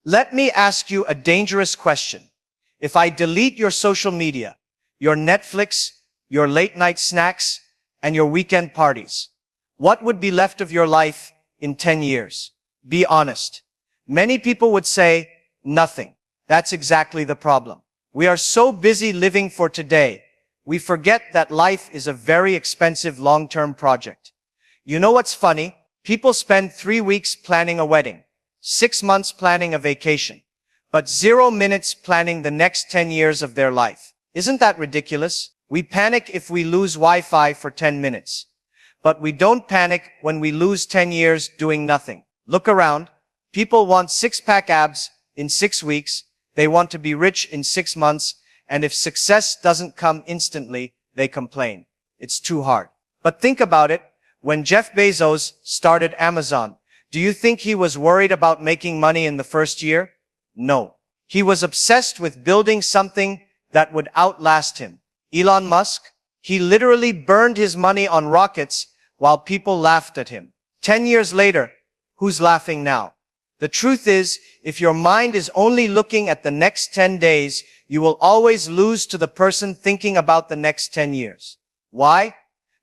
Let me ask you a dangerous question. If I delete your social media, your Netflix, your late night snacks, and your weekend parties, what would be left of your life in 10 years? Be honest. Many people would say, nothing. That's exactly the problem. We are so busy living for today, we forget that life is a very expensive long-term project. You know what's funny? People spend 3 weeks planning a wedding, 6 months planning a vacation, but 0 minutes planning the next 10 years of their life. Isn't that ridiculous? We panic if we lose Wi-Fi for 10 minutes, but we don't panic when we lose 10 years doing nothing. Look around. People want six-pack abs in 6 weeks. They want to be rich in 6 months. And if success doesn't come instantly, they complain. It's too hard. But think about it. When Jeff Bezos started Amazon, do you think he was worried about making money in the first year? No. He was obsessed with building something that would outlast him. Elon Musk, he literally burned his money on rockets while people laughed at him. 10 years later, who's laughing now? The truth is, if your mind is only looking at the next 10 days, you will always lose to the person thinking about the next 10 years. Why?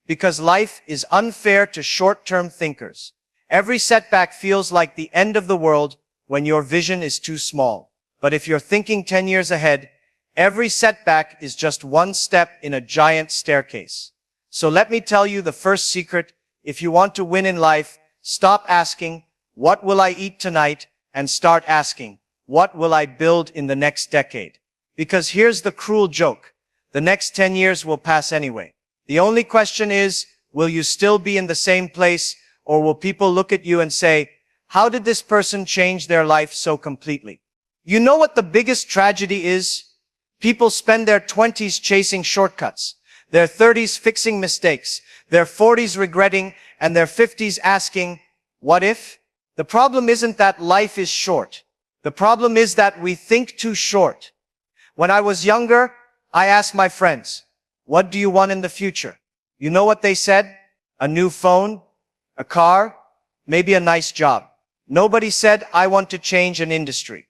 Because life is unfair to short-term thinkers. Every setback feels like the end of the world when your vision is too small. But if you're thinking 10 years ahead, every setback is just one step in a giant staircase. So let me tell you the first secret. If you want to win in life, stop asking, what will I eat tonight? And start asking, what will I build in the next decade? Because here's the cruel joke. The next 10 years will pass anyway. The only question is, will you still be in the same place, or will people look at you and say, how did this person change their life so completely? You know what the biggest tragedy is? People spend their 20s chasing shortcuts, their 30s fixing mistakes, their 40s regretting, and their 50s asking, what if? The problem isn't that life is short. The problem is that we think too short. When I was younger, I asked my friends, what do you want in the future? You know what they said? A new phone, a car, maybe a nice job. Nobody said, I want to change an industry.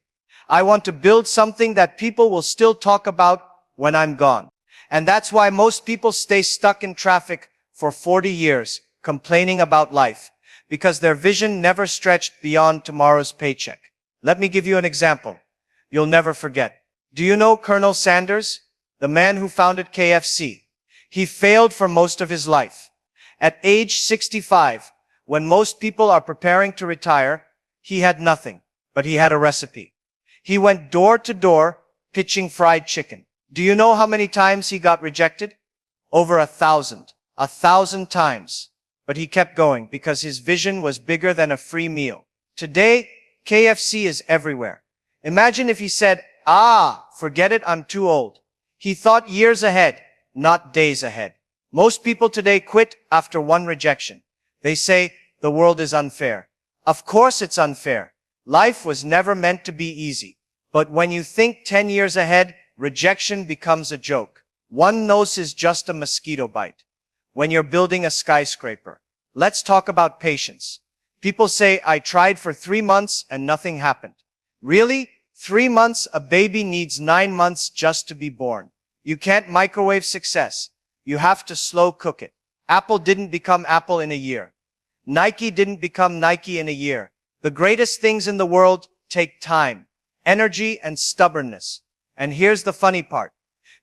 I want to build something that people will still talk about when I'm gone. And that's why most people stay stuck in traffic for 40 years, complaining about life, because their vision never stretched beyond tomorrow's paycheck. Let me give you an example you'll never forget. Do you know Colonel Sanders? The man who founded KFC. He failed for most of his life. At age 65, when most people are preparing to retire, he had nothing, but he had a recipe. He went door to door, pitching fried chicken. Do you know how many times he got rejected? Over 1,000. 1,000 times. But he kept going because his vision was bigger than a free meal. Today, KFC is everywhere. Imagine if he said, forget it, I'm too old. He thought years ahead, not days ahead. Most people today quit after one rejection. They say, the world is unfair. Of course it's unfair. Life was never meant to be easy. But when you think 10 years ahead, rejection becomes a joke. One no is just a mosquito bite. When you're building a skyscraper, let's talk about patience. People say, I tried for 3 months and nothing happened. Really? 3 months? A baby needs 9 months just to be born. You can't microwave success. You have to slow cook it. Apple didn't become Apple in a year. Nike didn't become Nike in a year. The greatest things in the world take time, energy, and stubbornness. And here's the funny part.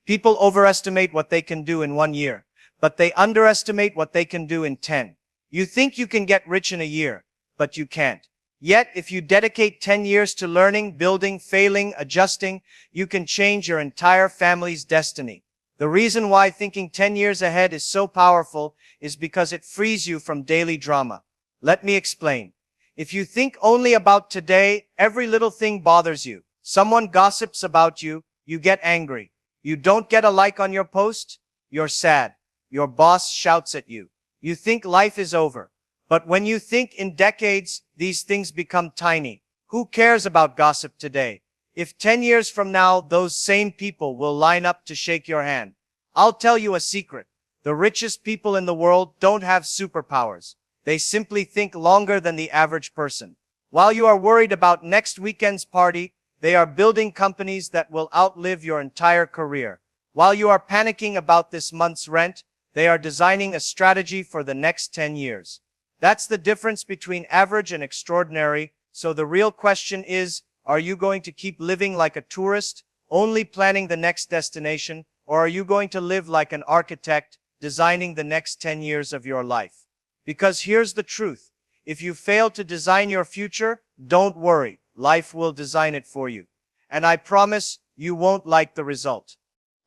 People overestimate what they can do in 1 year, but they underestimate what they can do in 10. You think you can get rich in a year, but you can't. Yet, if you dedicate 10 years to learning, building, failing, adjusting, you can change your entire family's destiny. The reason why thinking 10 years ahead is so powerful is because it frees you from daily drama. Let me explain. If you think only about today, every little thing bothers you. Someone gossips about you, you get angry. You don't get a like on your post, you're sad. Your boss shouts at you. You think life is over. But when you think in decades, these things become tiny. Who cares about gossip today? If 10 years from now, those same people will line up to shake your hand. I'll tell you a secret. The richest people in the world don't have superpowers. They simply think longer than the average person. While you are worried about next weekend's party, they are building companies that will outlive your entire career. While you are panicking about this month's rent, they are designing a strategy for the next 10 years. That's the difference between average and extraordinary. So the real question is, are you going to keep living like a tourist, only planning the next destination, or are you going to live like an architect, designing the next 10 years of your life? Because here's the truth. If you fail to design your future, don't worry. Life will design it for you. And I promise you won't like the result.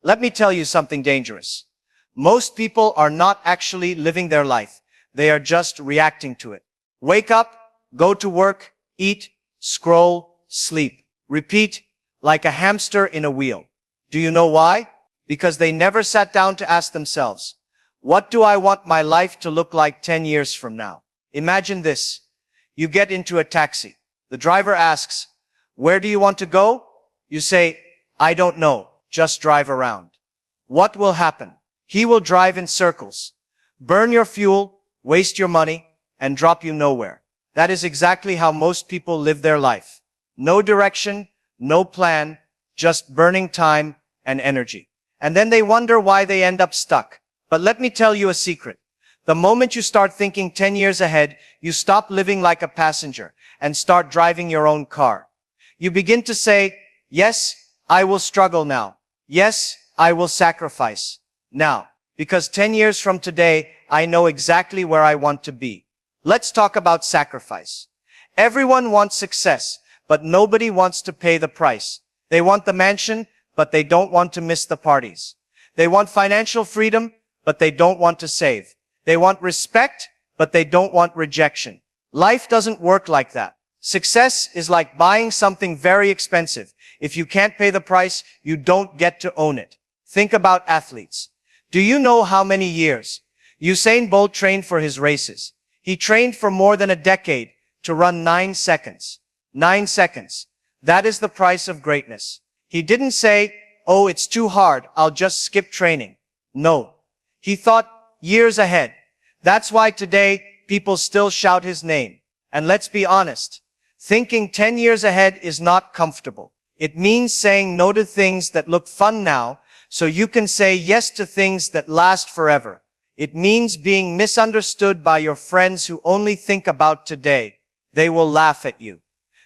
Let me tell you something dangerous. Most people are not actually living their life. They are just reacting to it. Wake up, go to work, eat, scroll, sleep, repeat, like a hamster in a wheel. Do you know why? Because they never sat down to ask themselves, what do I want my life to look like 10 years from now? Imagine this. You get into a taxi. The driver asks, where do you want to go? You say, I don't know, just drive around. What will happen? He will drive in circles, burn your fuel, waste your money, and drop you nowhere. That is exactly how most people live their life. No direction, no plan, just burning time and energy. And then they wonder why they end up stuck. But let me tell you a secret. The moment you start thinking 10 years ahead, you stop living like a passenger and start driving your own car. You begin to say, yes, I will struggle now. Yes, I will sacrifice now. Because 10 years from today, I know exactly where I want to be. Let's talk about sacrifice. Everyone wants success, but nobody wants to pay the price. They want the mansion, but they don't want to miss the parties. They want financial freedom, but they don't want to save. They want respect, but they don't want rejection. Life doesn't work like that. Success is like buying something very expensive. If you can't pay the price, you don't get to own it. Think about athletes. Do you know how many years Usain Bolt trained for his races? He trained for more than a decade to run 9 seconds. 9 seconds. That is the price of greatness. He didn't say, oh, it's too hard, I'll just skip training. No. He thought years ahead. That's why today people still shout his name. And let's be honest, thinking 10 years ahead is not comfortable. It means saying no to things that look fun now, so you can say yes to things that last forever. It means being misunderstood by your friends who only think about today. They will laugh at you.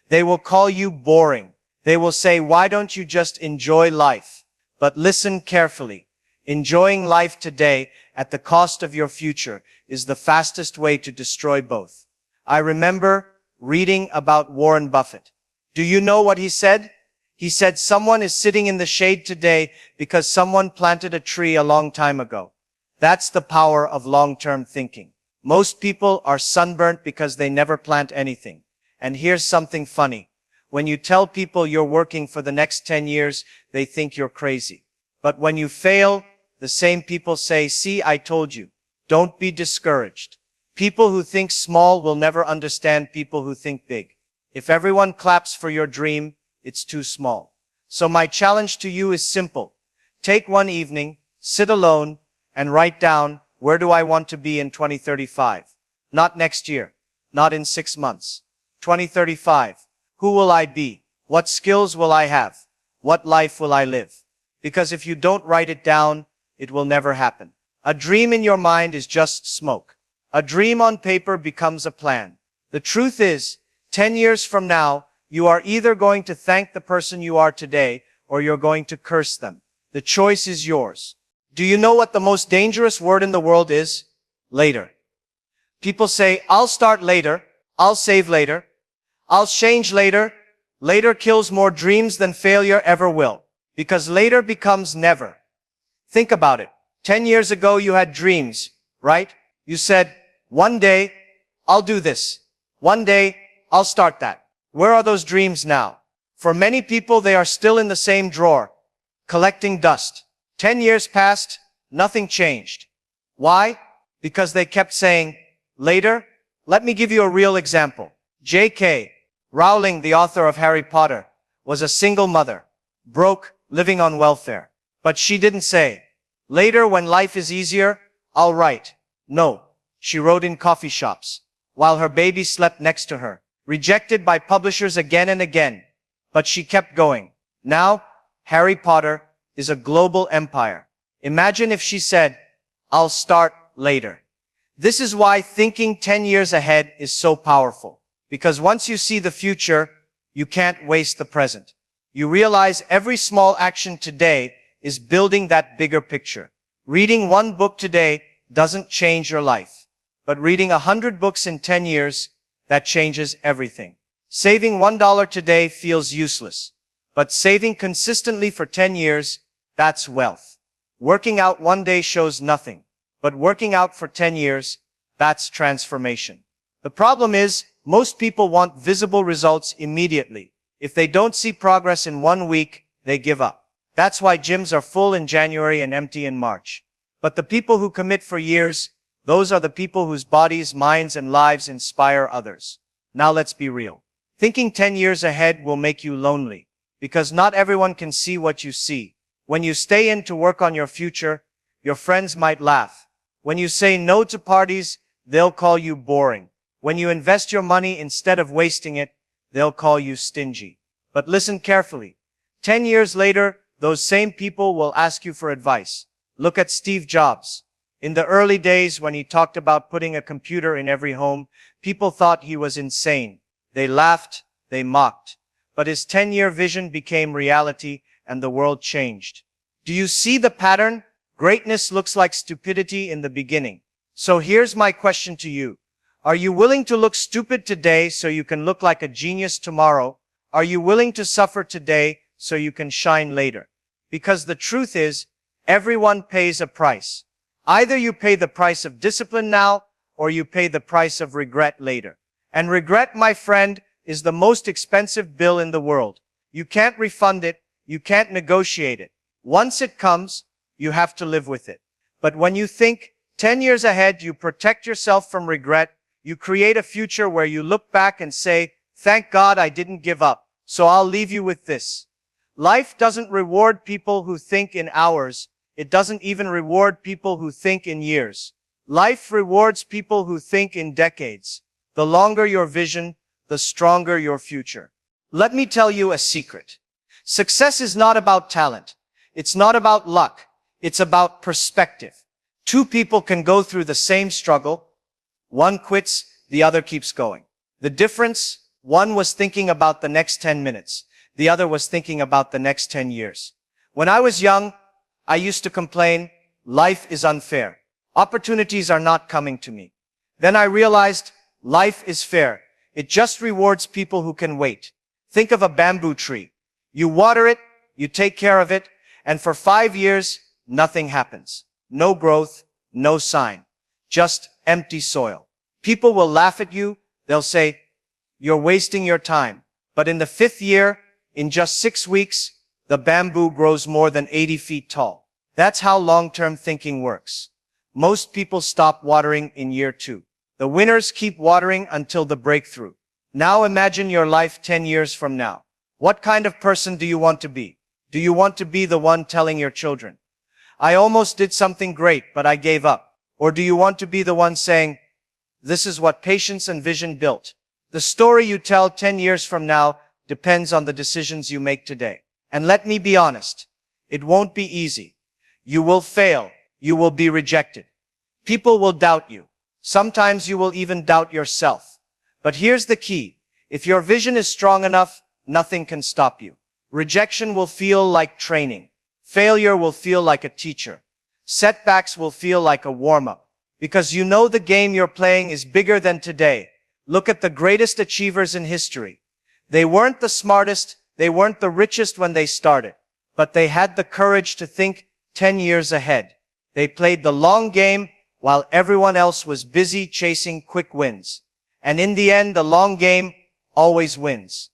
They will call you boring. They will say, why don't you just enjoy life? But listen carefully. Enjoying life today at the cost of your future is the fastest way to destroy both. I remember reading about Warren Buffett. Do you know what he said? He said someone is sitting in the shade today because someone planted a tree a long time ago. That's the power of long-term thinking. Most people are sunburnt because they never plant anything. And here's something funny. When you tell people you're working for the next 10 years, they think you're crazy. But when you fail, the same people say, see, I told you. Don't be discouraged. People who think small will never understand people who think big. If everyone claps for your dream, it's too small. So my challenge to you is simple. Take one evening, sit alone, and write down, where do I want to be in 2035? Not next year. Not in 6 months. 2035. Who will I be? What skills will I have? What life will I live? Because if you don't write it down, it will never happen. A dream in your mind is just smoke. A dream on paper becomes a plan. The truth is, 10 years from now, you are either going to thank the person you are today, or you're going to curse them. The choice is yours. Do you know what the most dangerous word in the world is? Later. People say, I'll start later, I'll save later, I'll change later. Later kills more dreams than failure ever will. Because later becomes never. Think about it. 10 years ago you had dreams, right? You said, one day, I'll do this. One day, I'll start that. Where are those dreams now? For many people, they are still in the same drawer, collecting dust. 10 years passed, nothing changed. Why? Because they kept saying, later. Let me give you a real example. J.K. Rowling, the author of Harry Potter, was a single mother, broke, living on welfare. But she didn't say, later when life is easier, I'll write. No, she wrote in coffee shops, while her baby slept next to her. rejected by publishers again and again, but she kept going. Now, Harry Potter is a global empire. Imagine if she said, "I'll start later." This is why thinking 10 years ahead is so powerful. Because once you see the future, you can't waste the present. You realize every small action today is building that bigger picture. Reading one book today doesn't change your life. But reading 100 books in 10 years, that changes everything. Saving $1 today feels useless. But saving consistently for 10 years, that's wealth. Working out one day shows nothing. But working out for 10 years, that's transformation. The problem is, most people want visible results immediately. If they don't see progress in 1 week, they give up. That's why gyms are full in January and empty in March. But the people who commit for years, those are the people whose bodies, minds, and lives inspire others. Now let's be real. Thinking 10 years ahead will make you lonely. Because not everyone can see what you see. When you stay in to work on your future, your friends might laugh. When you say no to parties, they'll call you boring. When you invest your money instead of wasting it, they'll call you stingy. But listen carefully. 10 years later, those same people will ask you for advice. Look at Steve Jobs. In the early days when he talked about putting a computer in every home, people thought he was insane. They laughed, they mocked. But his 10-year vision became reality and the world changed. Do you see the pattern? Greatness looks like stupidity in the beginning. So here's my question to you. Are you willing to look stupid today so you can look like a genius tomorrow? Are you willing to suffer today so you can shine later? Because the truth is, everyone pays a price. Either you pay the price of discipline now, or you pay the price of regret later. And regret, my friend, is the most expensive bill in the world. You can't refund it, you can't negotiate it. Once it comes, you have to live with it. But when you think 10 years ahead, you protect yourself from regret. You create a future where you look back and say, "Thank God I didn't give up." So I'll leave you with this. Life doesn't reward people who think in hours. It doesn't even reward people who think in years. Life rewards people who think in decades. The longer your vision, the stronger your future. Let me tell you a secret. Success is not about talent. It's not about luck. It's about perspective. Two people can go through the same struggle. One quits, the other keeps going. The difference, one was thinking about the next 10 minutes. The other was thinking about the next 10 years. When I was young, I used to complain, life is unfair. Opportunities are not coming to me. Then I realized, life is fair. It just rewards people who can wait. Think of a bamboo tree. You water it, you take care of it, and for 5 years, nothing happens. No growth, no sign. Just empty soil. People will laugh at you. They'll say, "You're wasting your time." But in the 5th year, in just 6 weeks, the bamboo grows more than 80 feet tall. That's how long-term thinking works. Most people stop watering in year 2. The winners keep watering until the breakthrough. Now imagine your life 10 years from now. What kind of person do you want to be? Do you want to be the one telling your children, "I almost did something great, but I gave up"? Or do you want to be the one saying, "This is what patience and vision built"? The story you tell 10 years from now depends on the decisions you make today. And let me be honest, it won't be easy. You will fail. You will be rejected. People will doubt you. Sometimes you will even doubt yourself. But here's the key. If your vision is strong enough, nothing can stop you. Rejection will feel like training. Failure will feel like a teacher. Setbacks will feel like a warm-up. Because you know the game you're playing is bigger than today. Look at the greatest achievers in history. They weren't the smartest, they weren't the richest when they started. But they had the courage to think 10 years ahead. They played the long game while everyone else was busy chasing quick wins. And in the end, the long game always wins.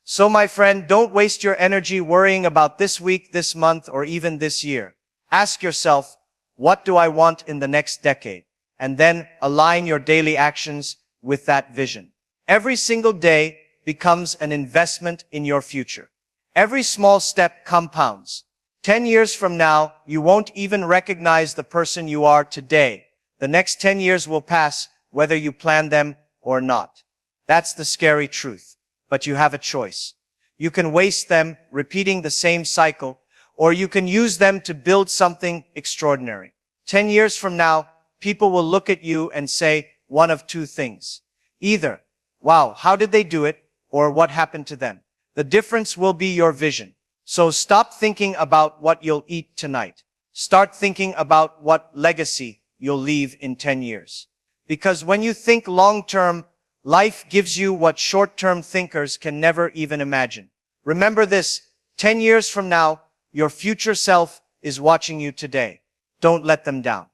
So my friend, don't waste your energy worrying about this week, this month, or even this year. Ask yourself, what do I want in the next decade? And then align your daily actions with that vision. Every single day becomes an investment in your future. Every small step compounds. 10 years from now, you won't even recognize the person you are today. The next 10 years will pass, whether you plan them or not. That's the scary truth. But you have a choice. You can waste them repeating the same cycle, or you can use them to build something extraordinary. 10 years from now, people will look at you and say one of two things. Either, wow, how did they do it? Or what happened to them? The difference will be your vision. So stop thinking about what you'll eat tonight. Start thinking about what legacy you'll leave in 10 years. Because when you think long-term, life gives you what short-term thinkers can never even imagine. Remember this, 10 years from now, your future self is watching you today. Don't let them down.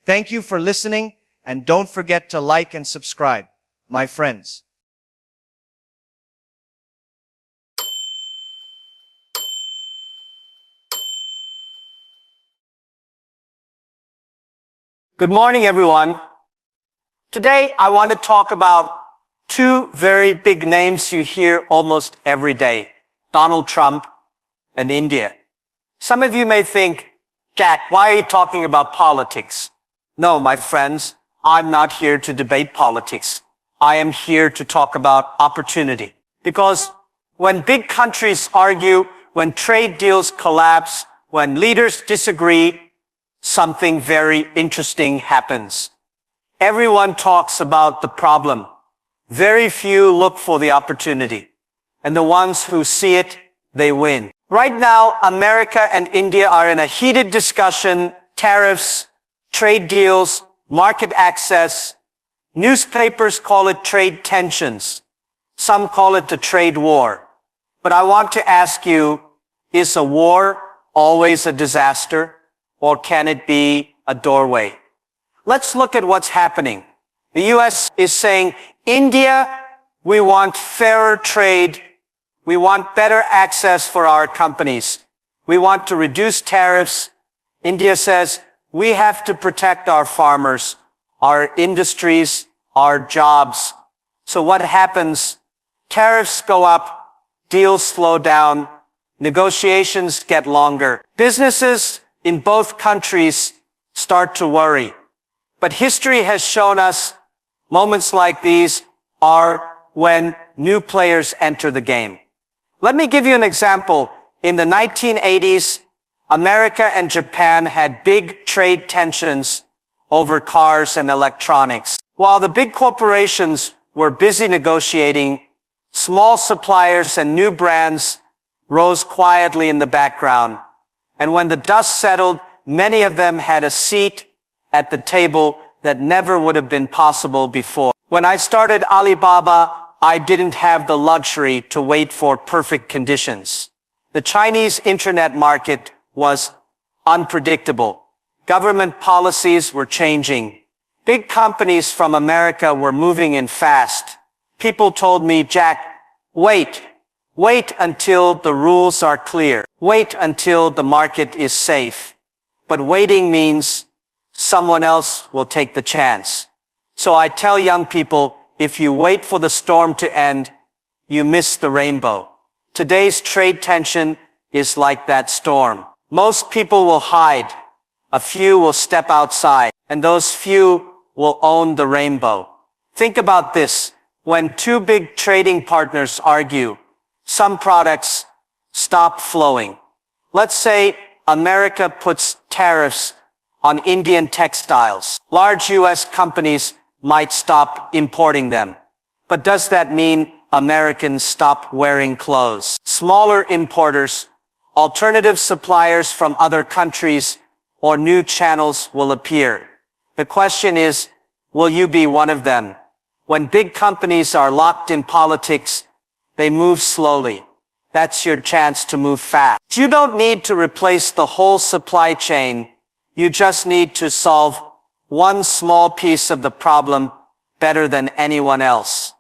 Thank you for listening, and don't forget to like and subscribe, my friends. Good morning, everyone. Today, I want to talk about two very big names you hear almost every day, Donald Trump and India. Some of you may think, Jack, why are you talking about politics? No, my friends, I'm not here to debate politics. I am here to talk about opportunity. Because when big countries argue, when trade deals collapse, when leaders disagree, something very interesting happens. Everyone talks about the problem. Very few look for the opportunity. And the ones who see it, they win. Right now, America and India are in a heated discussion, tariffs, trade deals, market access. Newspapers call it trade tensions. Some call it the trade war. But I want to ask you, is a war always a disaster? Or can it be a doorway? Let's look at what's happening. The US is saying, India, we want fairer trade. We want better access for our companies. We want to reduce tariffs. India says, we have to protect our farmers, our industries, our jobs. So what happens? Tariffs go up, deals slow down, negotiations get longer. Businesses in both countries start to worry. But history has shown us moments like these are when new players enter the game. Let me give you an example. In the 1980s, America and Japan had big trade tensions over cars and electronics. While the big corporations were busy negotiating, small suppliers and new brands rose quietly in the background. And when the dust settled, many of them had a seat at the table that never would have been possible before. When I started Alibaba, I didn't have the luxury to wait for perfect conditions. The Chinese internet market was unpredictable. Government policies were changing. Big companies from America were moving in fast. People told me, Jack, wait until the rules are clear. Wait until the market is safe. But waiting means someone else will take the chance. So I tell young people, if you wait for the storm to end, you miss the rainbow. Today's trade tension is like that storm. Most people will hide. A few will step outside, and those few will own the rainbow. Think about this. When two big trading partners argue, some products stop flowing. Let's say America puts tariffs on Indian textiles. Large US companies might stop importing them. But does that mean Americans stop wearing clothes? Smaller importers, alternative suppliers from other countries, or new channels will appear. The question is, will you be one of them? When big companies are locked in politics, they move slowly. That's your chance to move fast. You don't need to replace the whole supply chain. You just need to solve one small piece of the problem better than anyone else.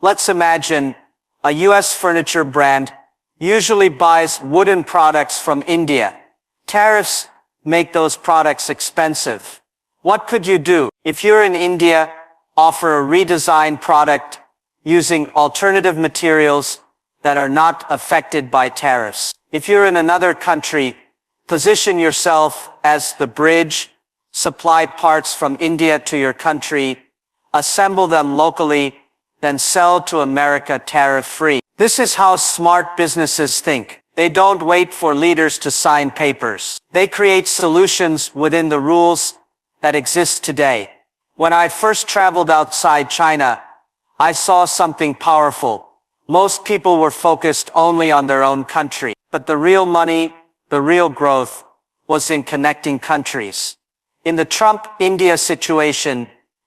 Let's imagine a US furniture brand usually buys wooden products from India. Tariffs make those products expensive. What could you do? If you're in India, offer a redesigned product using alternative materials that are not affected by tariffs. If you're in another country, position yourself as the bridge, supply parts from India to your country, assemble them locally, then sell to America tariff-free. This is how smart businesses think. They don't wait for leaders to sign papers. They create solutions within the rules that exist today. When I first traveled outside China, I saw something powerful. Most people were focused only on their own country. But the real money, the real growth, was in connecting countries. In the Trump-India situation,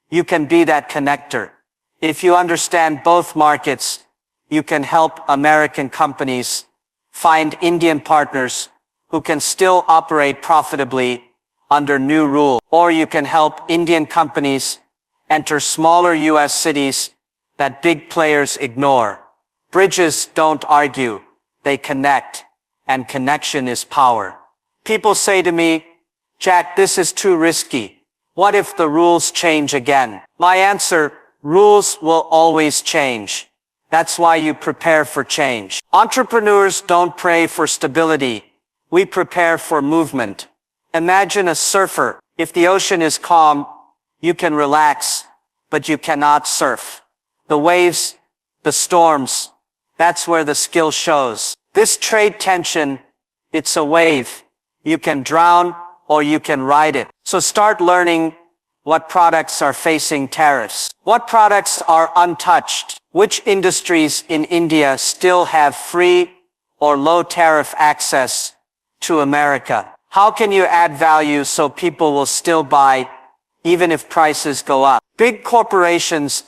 you can be that connector. If you understand both markets, you can help American companies find Indian partners who can still operate profitably under new rules. Or you can help Indian companies enter smaller US cities that big players ignore. Bridges don't argue, they connect, and connection is power. People say to me, Jack, this is too risky. What if the rules change again? My answer, rules will always change. That's why you prepare for change. Entrepreneurs don't pray for stability. We prepare for movement. Imagine a surfer. If the ocean is calm, you can relax, but you cannot surf. The waves, the storms, that's where the skill shows. This trade tension, it's a wave. You can drown or you can ride it. So start learning what products are facing tariffs. What products are untouched? Which industries in India still have free or low tariff access to America? How can you add value so people will still buy even if prices go up? Big corporations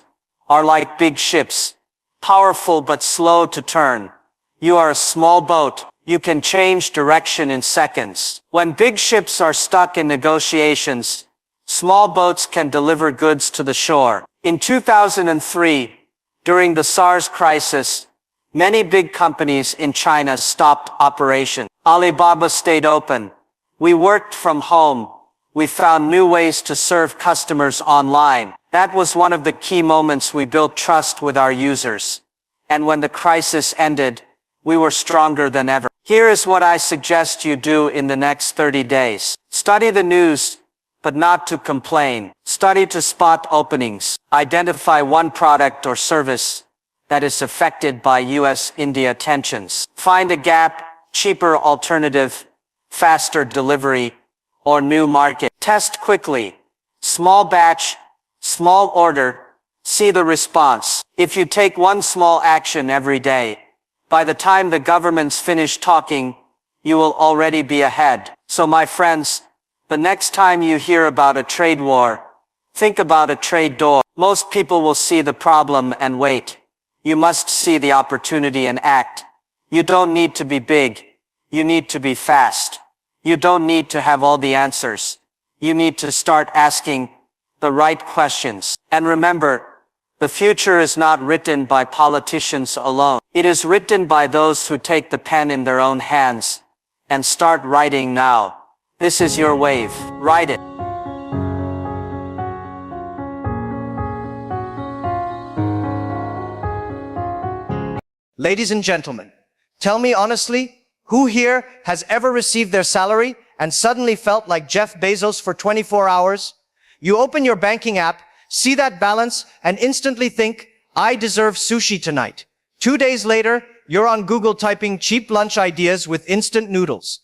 are like big ships, powerful but slow to turn. You are a small boat. You can change direction in seconds. When big ships are stuck in negotiations, small boats can deliver goods to the shore. In 2003, during the SARS crisis, many big companies in China stopped operation. Alibaba stayed open. We worked from home. We found new ways to serve customers online. That was one of the key moments we built trust with our users. And when the crisis ended, we were stronger than ever. Here is what I suggest you do in the next 30 days. Study the news, but not to complain. Study to spot openings. Identify one product or service that is affected by US-India tensions. Find a gap, cheaper alternative, faster delivery, or new market. Test quickly. Small batch, small order. See the response. If you take one small action every day, by the time the government's finished talking, you will already be ahead. So my friends, the next time you hear about a trade war, think about a trade door. Most people will see the problem and wait. You must see the opportunity and act. You don't need to be big. You need to be fast. You don't need to have all the answers. You need to start asking the right questions. And remember, the future is not written by politicians alone. It is written by those who take the pen in their own hands and start writing now. This is your wave. Write it. Ladies and gentlemen, tell me honestly, who here has ever received their salary and suddenly felt like Jeff Bezos for 24 hours? You open your banking app, see that balance, and instantly think, I deserve sushi tonight. 2 days later, you're on Google typing cheap lunch ideas with instant noodles.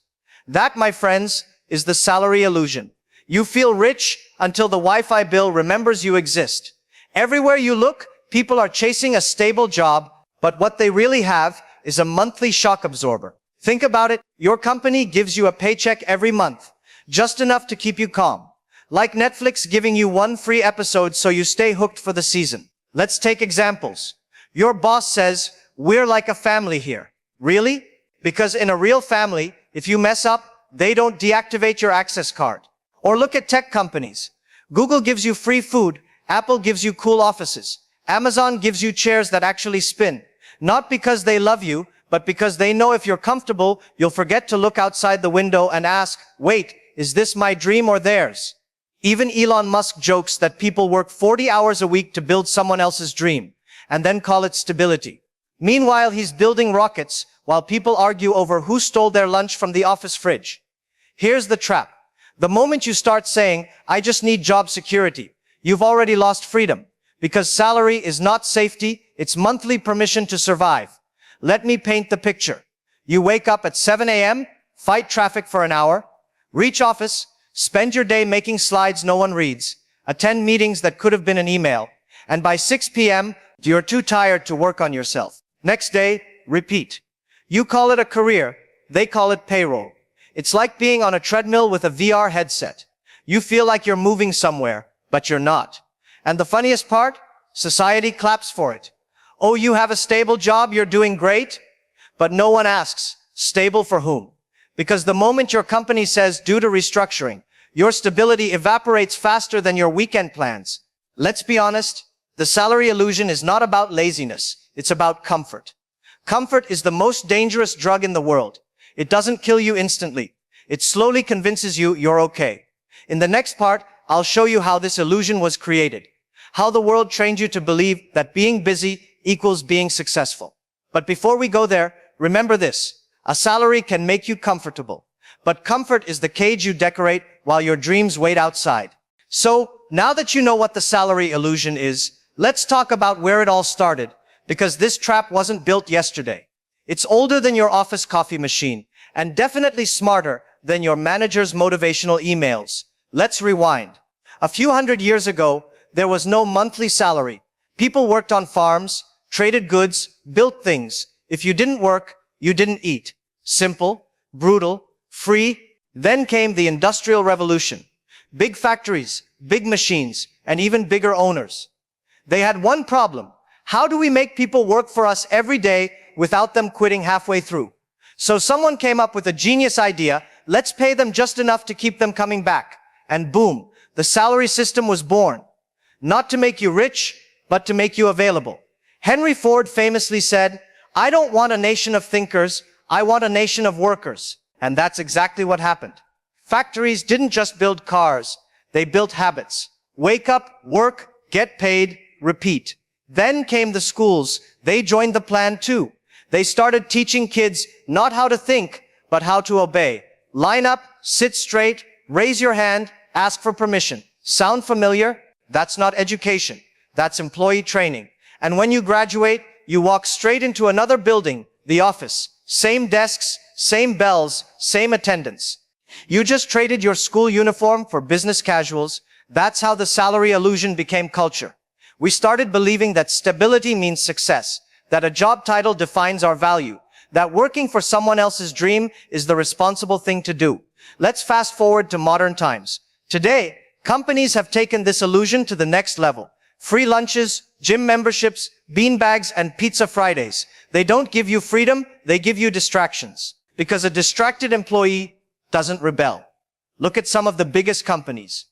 That, my friends, is the salary illusion. You feel rich until the Wi-Fi bill remembers you exist. Everywhere you look, people are chasing a stable job, but what they really have is a monthly shock absorber. Think about it. Your company gives you a paycheck every month, just enough to keep you calm. Like Netflix giving you one free episode so you stay hooked for the season. Let's take examples. Your boss says, we're like a family here. Really? Because in a real family, if you mess up, they don't deactivate your access card. Or look at tech companies. Google gives you free food. Apple gives you cool offices. Amazon gives you chairs that actually spin. Not because they love you, but because they know if you're comfortable, you'll forget to look outside the window and ask, wait, is this my dream or theirs? Even Elon Musk jokes that people work 40 hours a week to build someone else's dream, and then call it stability. Meanwhile, he's building rockets while people argue over who stole their lunch from the office fridge. Here's the trap. The moment you start saying, I just need job security, you've already lost freedom. Because salary is not safety, it's monthly permission to survive. Let me paint the picture. You wake up at 7 a.m., fight traffic for an hour, reach office, spend your day making slides no one reads, attend meetings that could have been an email, and by 6 p.m., you're too tired to work on yourself. Next day, repeat. You call it a career, they call it payroll. It's like being on a treadmill with a VR headset. You feel like you're moving somewhere, but you're not. And the funniest part? Society claps for it. Oh, you have a stable job, you're doing great? But no one asks, stable for whom? Because the moment your company says due to restructuring, your stability evaporates faster than your weekend plans. Let's be honest, the salary illusion is not about laziness, it's about comfort. Comfort is the most dangerous drug in the world. It doesn't kill you instantly. It slowly convinces you you're okay. In the next part, I'll show you how this illusion was created. How the world trained you to believe that being busy equals being successful. But before we go there, remember this. A salary can make you comfortable. But comfort is the cage you decorate while your dreams wait outside. So, now that you know what the salary illusion is, let's talk about where it all started. Because this trap wasn't built yesterday. It's older than your office coffee machine, and definitely smarter than your manager's motivational emails. Let's rewind. A few hundred years ago, there was no monthly salary. People worked on farms, traded goods, built things. If you didn't work, you didn't eat. Simple, brutal, free. Then came the Industrial Revolution. Big factories, big machines, and even bigger owners. They had one problem. How do we make people work for us every day without them quitting halfway through? So someone came up with a genius idea. Let's pay them just enough to keep them coming back. And boom, the salary system was born. Not to make you rich, but to make you available. Henry Ford famously said, "I don't want a nation of thinkers, I want a nation of workers." And that's exactly what happened. Factories didn't just build cars, they built habits. Wake up, work, get paid, repeat. Then came the schools. They joined the plan too. They started teaching kids not how to think, but how to obey. Line up, sit straight, raise your hand, ask for permission. Sound familiar? That's not education. That's employee training. And when you graduate, you walk straight into another building, the office. Same desks, same bells, same attendance. You just traded your school uniform for business casuals. That's how the salary illusion became culture. We started believing that stability means success, that a job title defines our value, that working for someone else's dream is the responsible thing to do. Let's fast forward to modern times. Today, companies have taken this illusion to the next level. Free lunches, gym memberships, beanbags, and pizza Fridays. They don't give you freedom, they give you distractions. Because a distracted employee doesn't rebel. Look at some of the biggest companies.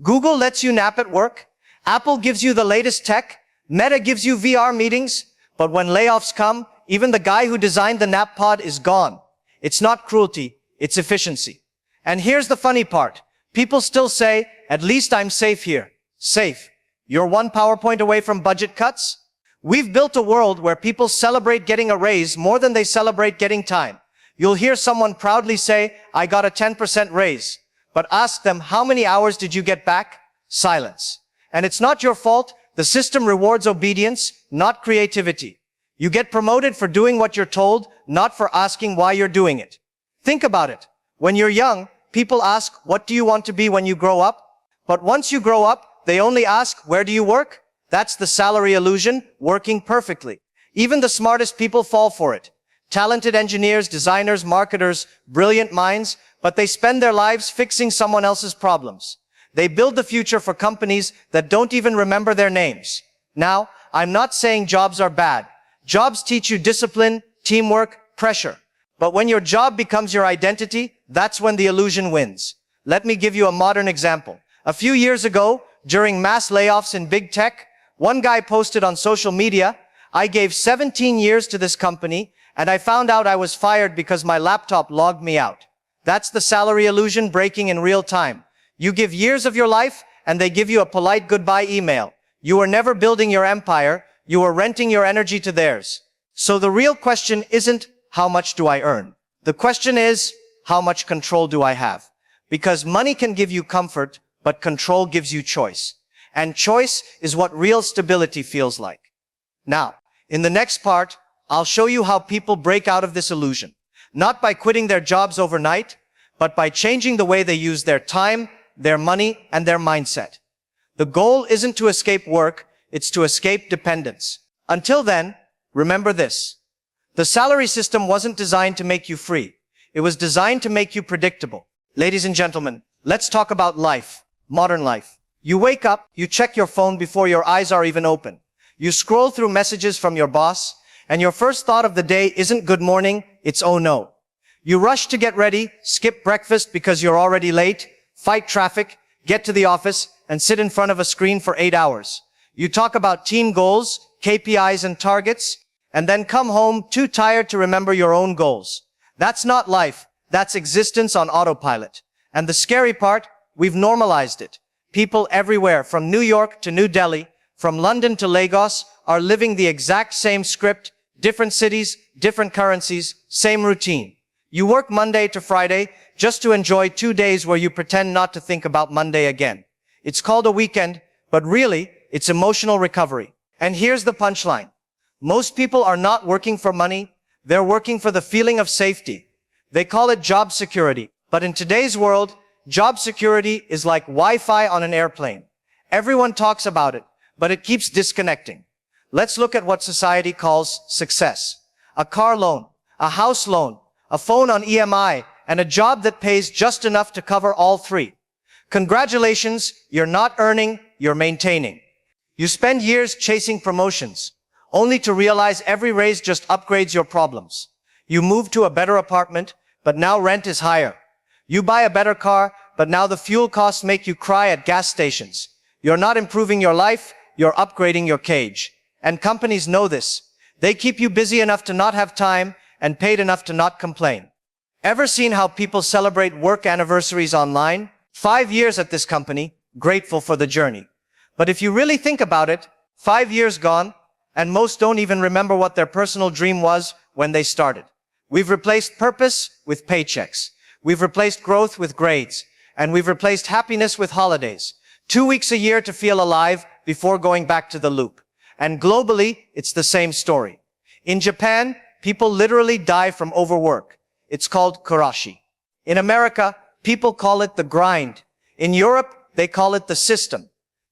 Google lets you nap at work. Apple gives you the latest tech. Meta gives you VR meetings. But when layoffs come, even the guy who designed the nap pod is gone. It's not cruelty, it's efficiency. And here's the funny part. People still say, at least I'm safe here. Safe. You're one PowerPoint away from budget cuts? We've built a world where people celebrate getting a raise more than they celebrate getting time. You'll hear someone proudly say, I got a 10% raise. But ask them, how many hours did you get back? Silence. And it's not your fault. The system rewards obedience, not creativity. You get promoted for doing what you're told, not for asking why you're doing it. Think about it. When you're young, people ask, what do you want to be when you grow up? But once you grow up, they only ask, where do you work? That's the salary illusion, working perfectly. Even the smartest people fall for it. Talented engineers, designers, marketers, brilliant minds, but they spend their lives fixing someone else's problems. They build the future for companies that don't even remember their names. Now, I'm not saying jobs are bad. Jobs teach you discipline, teamwork, pressure. But when your job becomes your identity, that's when the illusion wins. Let me give you a modern example. A few years ago, during mass layoffs in big tech, one guy posted on social media, I gave 17 years to this company, and I found out I was fired because my laptop logged me out. That's the salary illusion breaking in real time. You give years of your life, and they give you a polite goodbye email. You were never building your empire, you were renting your energy to theirs. So the real question isn't, how much do I earn? The question is, how much control do I have? Because money can give you comfort, but control gives you choice. And choice is what real stability feels like. Now, in the next part, I'll show you how people break out of this illusion. Not by quitting their jobs overnight, but by changing the way they use their time, their money, and their mindset. The goal isn't to escape work, it's to escape dependence. Until then, remember this. The salary system wasn't designed to make you free. It was designed to make you predictable. Ladies and gentlemen, let's talk about life, modern life. You wake up, you check your phone before your eyes are even open. You scroll through messages from your boss, and your first thought of the day isn't good morning, it's oh no. You rush to get ready, skip breakfast because you're already late, fight traffic, get to the office, and sit in front of a screen for 8 hours. You talk about team goals, KPIs and targets, and then come home too tired to remember your own goals. That's not life, that's existence on autopilot. And the scary part, we've normalized it. People everywhere, from New York to New Delhi, from London to Lagos, are living the exact same script, different cities, different currencies, same routine. You work Monday to Friday just to enjoy 2 days where you pretend not to think about Monday again. It's called a weekend, but really, it's emotional recovery. And here's the punchline. Most people are not working for money, they're working for the feeling of safety. They call it job security. But in today's world, job security is like Wi-Fi on an airplane. Everyone talks about it, but it keeps disconnecting. Let's look at what society calls success. A car loan, a house loan, a phone on EMI, and a job that pays just enough to cover all three. Congratulations, you're not earning, you're maintaining. You spend years chasing promotions, only to realize every raise just upgrades your problems. You move to a better apartment, but now rent is higher. You buy a better car, but now the fuel costs make you cry at gas stations. You're not improving your life, you're upgrading your cage. And companies know this. They keep you busy enough to not have time and paid enough to not complain. Ever seen how people celebrate work anniversaries online? 5 years at this company, grateful for the journey. But if you really think about it, 5 years gone, and most don't even remember what their personal dream was when they started. We've replaced purpose with paychecks. We've replaced growth with grades. And we've replaced happiness with holidays. 2 weeks a year to feel alive before going back to the loop. And globally, it's the same story. In Japan, people literally die from overwork. It's called kurashi. In America, people call it the grind. In Europe, they call it the system.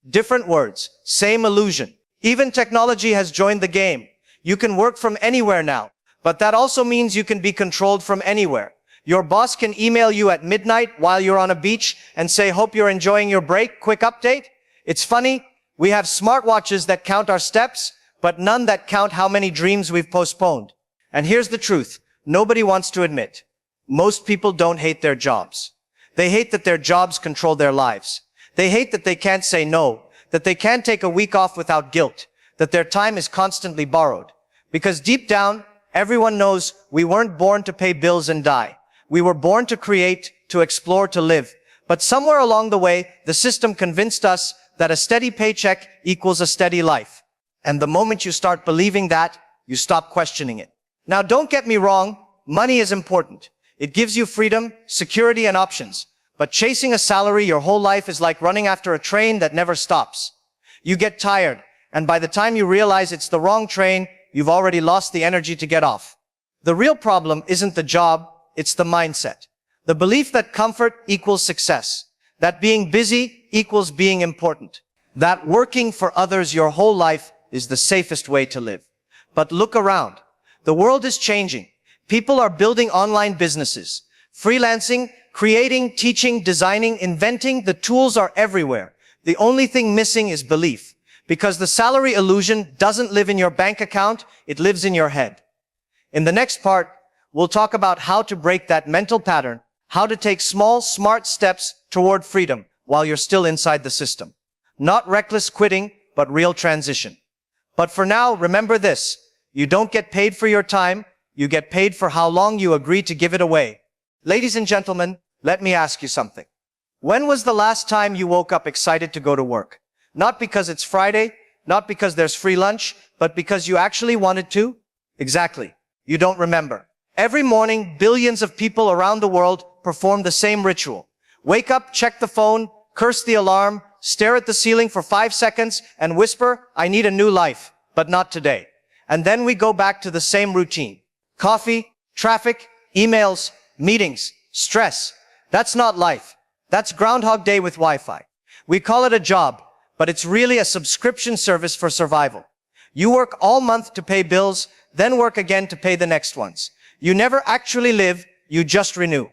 Different words, same illusion. Even technology has joined the game. You can work from anywhere now, but that also means you can be controlled from anywhere. Your boss can email you at midnight while you're on a beach and say, hope you're enjoying your break, quick update. It's funny, we have smartwatches that count our steps, but none that count how many dreams we've postponed. And here's the truth, nobody wants to admit. Most people don't hate their jobs. They hate that their jobs control their lives. They hate that they can't say no, that they can't take a week off without guilt, that their time is constantly borrowed. Because deep down, everyone knows we weren't born to pay bills and die. We were born to create, to explore, to live. But somewhere along the way, the system convinced us that a steady paycheck equals a steady life. And the moment you start believing that, you stop questioning it. Now don't get me wrong, money is important. It gives you freedom, security, and options. But chasing a salary your whole life is like running after a train that never stops. You get tired, and by the time you realize it's the wrong train, you've already lost the energy to get off. The real problem isn't the job, it's the mindset. The belief that comfort equals success. That being busy equals being important. That working for others your whole life is the safest way to live. But look around. The world is changing. People are building online businesses, freelancing, creating, teaching, designing, inventing. The tools are everywhere. The only thing missing is belief. Because the salary illusion doesn't live in your bank account, it lives in your head. In the next part, we'll talk about how to break that mental pattern, how to take small, smart steps toward freedom while you're still inside the system. Not reckless quitting, but real transition. But for now, remember this. You don't get paid for your time, you get paid for how long you agree to give it away. Ladies and gentlemen, let me ask you something. When was the last time you woke up excited to go to work? Not because it's Friday, not because there's free lunch, but because you actually wanted to? Exactly. You don't remember. Every morning, billions of people around the world perform the same ritual. Wake up, check the phone, curse the alarm, stare at the ceiling for 5 seconds, and whisper, I need a new life, but not today. And then we go back to the same routine. Coffee, traffic, emails, meetings, stress. That's not life. That's Groundhog Day with Wi-Fi. We call it a job, but it's really a subscription service for survival. You work all month to pay bills, then work again to pay the next ones. You never actually live, you just renew.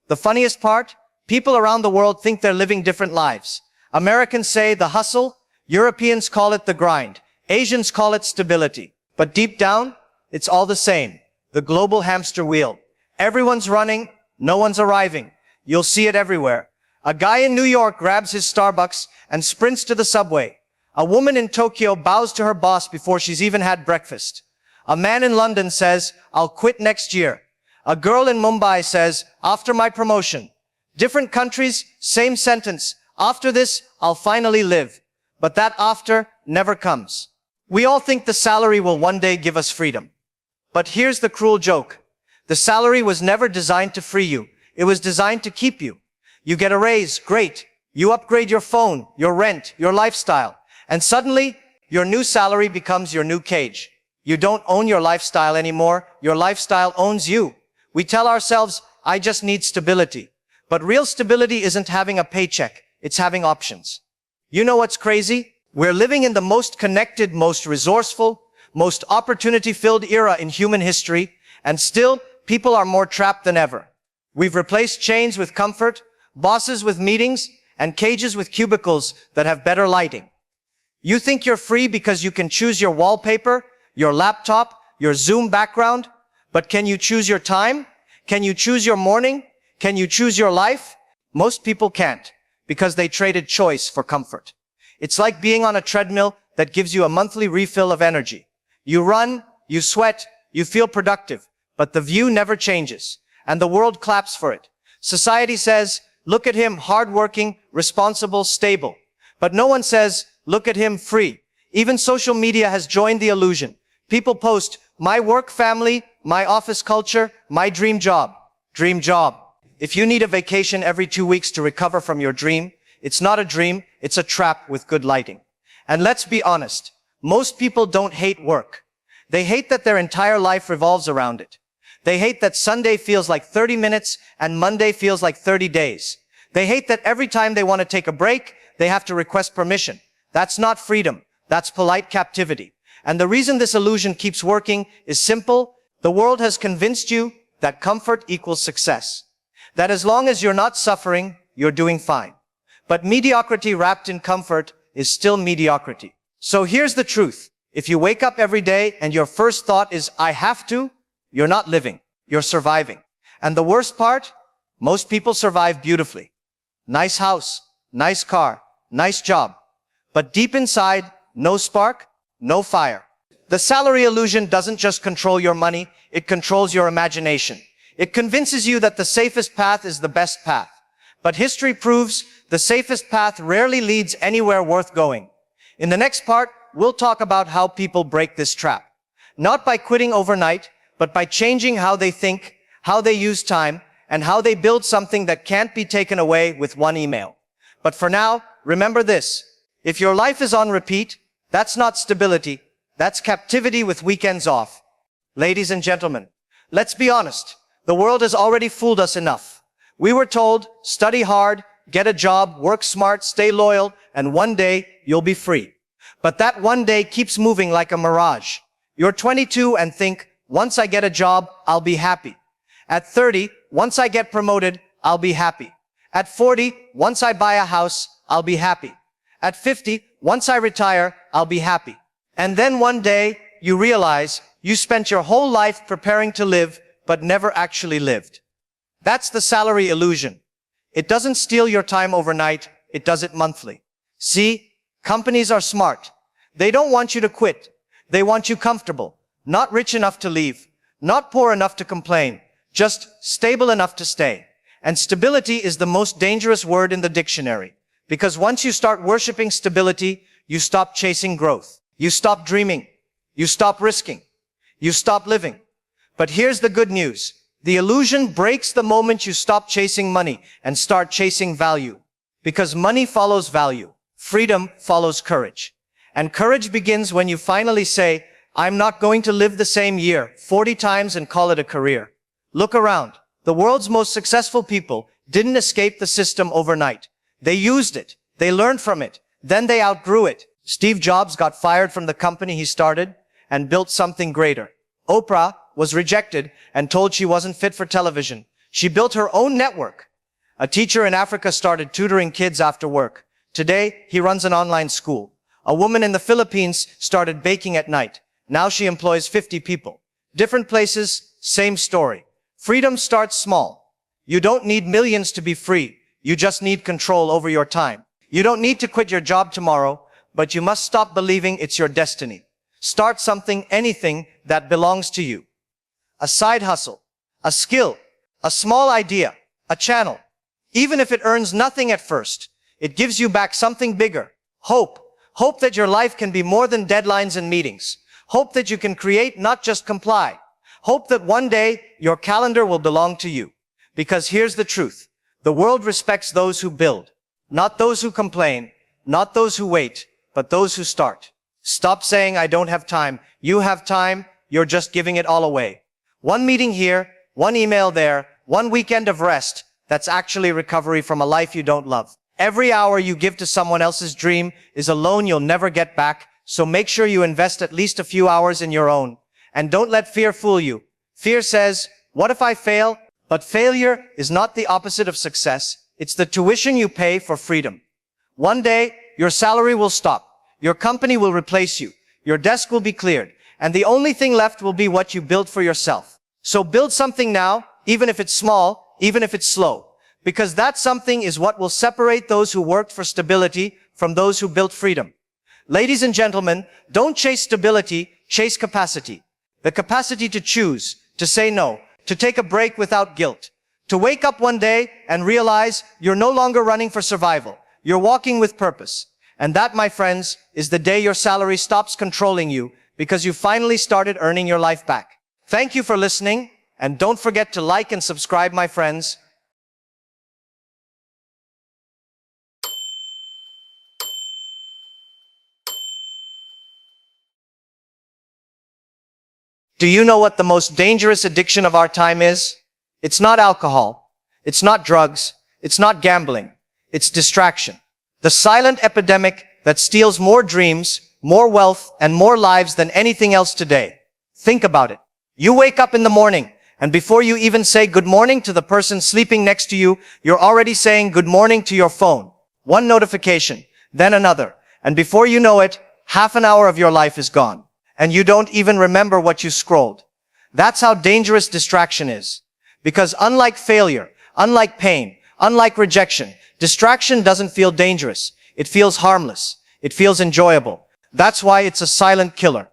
The funniest part? People around the world think they're living different lives. Americans say the hustle, Europeans call it the grind, Asians call it stability. But deep down, it's all the same. The global hamster wheel. Everyone's running, no one's arriving. You'll see it everywhere. A guy in New York grabs his Starbucks and sprints to the subway. A woman in Tokyo bows to her boss before she's even had breakfast. A man in London says, I'll quit next year. A girl in Mumbai says, after my promotion. Different countries, same sentence. After this, I'll finally live. But that after never comes. We all think the salary will one day give us freedom. But here's the cruel joke. The salary was never designed to free you. It was designed to keep you. You get a raise, great. You upgrade your phone, your rent, your lifestyle. And suddenly, your new salary becomes your new cage. You don't own your lifestyle anymore. Your lifestyle owns you. We tell ourselves, I just need stability. But real stability isn't having a paycheck. It's having options. You know what's crazy? We're living in the most connected, most resourceful, most opportunity-filled era in human history, and still, people are more trapped than ever. We've replaced chains with comfort, bosses with meetings, and cages with cubicles that have better lighting. You think you're free because you can choose your wallpaper, your laptop, your Zoom background, but can you choose your time? Can you choose your morning? Can you choose your life? Most people can't, because they traded choice for comfort. It's like being on a treadmill that gives you a monthly refill of energy. You run, you sweat, you feel productive, but the view never changes, and the world claps for it. Society says, look at him, hardworking, responsible, stable. But no one says, look at him, free. Even social media has joined the illusion. People post, my work family, my office culture, my dream job. Dream job. If you need a vacation every 2 weeks to recover from your dream, it's not a dream, it's a trap with good lighting. And let's be honest, most people don't hate work. They hate that their entire life revolves around it. They hate that Sunday feels like 30 minutes and Monday feels like 30 days. They hate that every time they want to take a break, they have to request permission. That's not freedom. That's polite captivity. And the reason this illusion keeps working is simple. The world has convinced you that comfort equals success. That as long as you're not suffering, you're doing fine. But mediocrity wrapped in comfort is still mediocrity. So here's the truth. If you wake up every day and your first thought is, I have to, you're not living. You're surviving. And the worst part? Most people survive beautifully. Nice house, nice car, nice job. But deep inside, no spark, no fire. The salary illusion doesn't just control your money, it controls your imagination. It convinces you that the safest path is the best path. But history proves the safest path rarely leads anywhere worth going. In the next part, we'll talk about how people break this trap. Not by quitting overnight, but by changing how they think, how they use time, and how they build something that can't be taken away with one email. But for now, remember this. If your life is on repeat, that's not stability. That's captivity with weekends off. Ladies and gentlemen, let's be honest. The world has already fooled us enough. We were told, study hard, get a job, work smart, stay loyal, and one day you'll be free. But that one day keeps moving like a mirage. You're 22 and think, once I get a job, I'll be happy. At 30, once I get promoted, I'll be happy. At 40, once I buy a house, I'll be happy. At 50, once I retire, I'll be happy. And then one day, you realize you spent your whole life preparing to live, but never actually lived. That's the salary illusion. It doesn't steal your time overnight, it does it monthly. See, companies are smart. They don't want you to quit. They want you comfortable. Not rich enough to leave. Not poor enough to complain. Just stable enough to stay. And stability is the most dangerous word in the dictionary. Because once you start worshiping stability, you stop chasing growth. You stop dreaming. You stop risking. You stop living. But here's the good news. The illusion breaks the moment you stop chasing money and start chasing value. Because money follows value. Freedom follows courage. And courage begins when you finally say, I'm not going to live the same year 40 times and call it a career. Look around. The world's most successful people didn't escape the system overnight. They used it. They learned from it. Then they outgrew it. Steve Jobs got fired from the company he started and built something greater. Oprah was rejected and told she wasn't fit for television. She built her own network. A teacher in Africa started tutoring kids after work. Today, he runs an online school. A woman in the Philippines started baking at night. Now she employs 50 people. Different places, same story. Freedom starts small. You don't need millions to be free. You just need control over your time. You don't need to quit your job tomorrow, but you must stop believing it's your destiny. Start something, anything that belongs to you. A side hustle, a skill, a small idea, a channel. Even if it earns nothing at first, it gives you back something bigger. Hope. Hope that your life can be more than deadlines and meetings. Hope that you can create, not just comply. Hope that one day your calendar will belong to you. Because here's the truth. The world respects those who build, not those who complain, not those who wait, but those who start. Stop saying, I don't have time. You have time. You're just giving it all away. One meeting here, one email there, one weekend of rest. That's actually recovery from a life you don't love. Every hour you give to someone else's dream is a loan you'll never get back. So make sure you invest at least a few hours in your own. And don't let fear fool you. Fear says, what if I fail? But failure is not the opposite of success. It's the tuition you pay for freedom. One day, your salary will stop. Your company will replace you. Your desk will be cleared. And the only thing left will be what you build for yourself. So build something now, even if it's small, even if it's slow. Because that something is what will separate those who worked for stability from those who built freedom. Ladies and gentlemen, don't chase stability, chase capacity. The capacity to choose, to say no, to take a break without guilt, to wake up one day and realize you're no longer running for survival. You're walking with purpose. And that, my friends, is the day your salary stops controlling you because you finally started earning your life back. Thank you for listening, and don't forget to like and subscribe, my friends. Do you know what the most dangerous addiction of our time is? It's not alcohol. It's not drugs. It's not gambling. It's distraction. The silent epidemic that steals more dreams, more wealth, and more lives than anything else today. Think about it. You wake up in the morning, and before you even say good morning to the person sleeping next to you, you're already saying good morning to your phone. One notification, then another, and before you know it, half an hour of your life is gone. And you don't even remember what you scrolled. That's how dangerous distraction is. Because unlike failure, unlike pain, unlike rejection, distraction doesn't feel dangerous. It feels harmless. It feels enjoyable. That's why it's a silent killer.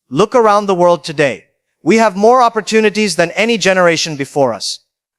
Look around the world today. We have more opportunities than any generation before us.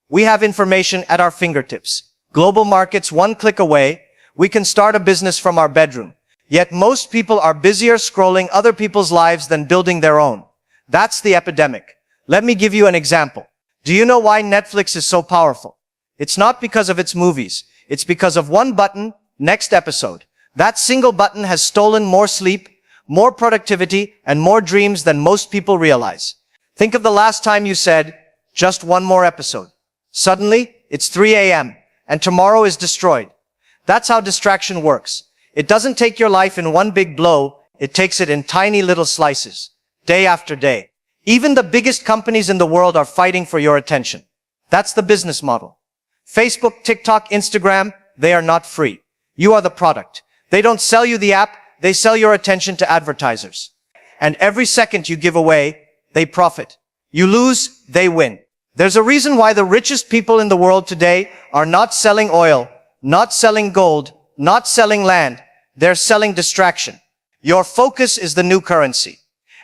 We have information at our fingertips. Global markets one click away. We can start a business from our bedroom. Yet most people are busier scrolling other people's lives than building their own. That's the epidemic. Let me give you an example. Do you know why Netflix is so powerful? It's not because of its movies. It's because of one button, next episode. That single button has stolen more sleep, more productivity, and more dreams than most people realize. Think of the last time you said, just one more episode. Suddenly, it's 3 a.m., and tomorrow is destroyed. That's how distraction works. It doesn't take your life in one big blow. It takes it in tiny little slices, day after day. Even the biggest companies in the world are fighting for your attention. That's the business model. Facebook, TikTok, Instagram, they are not free. You are the product. They don't sell you the app. They sell your attention to advertisers. And every second you give away, they profit. You lose, they win. There's a reason why the richest people in the world today are not selling oil, not selling gold, not selling land. They're selling distraction. Your focus is the new currency.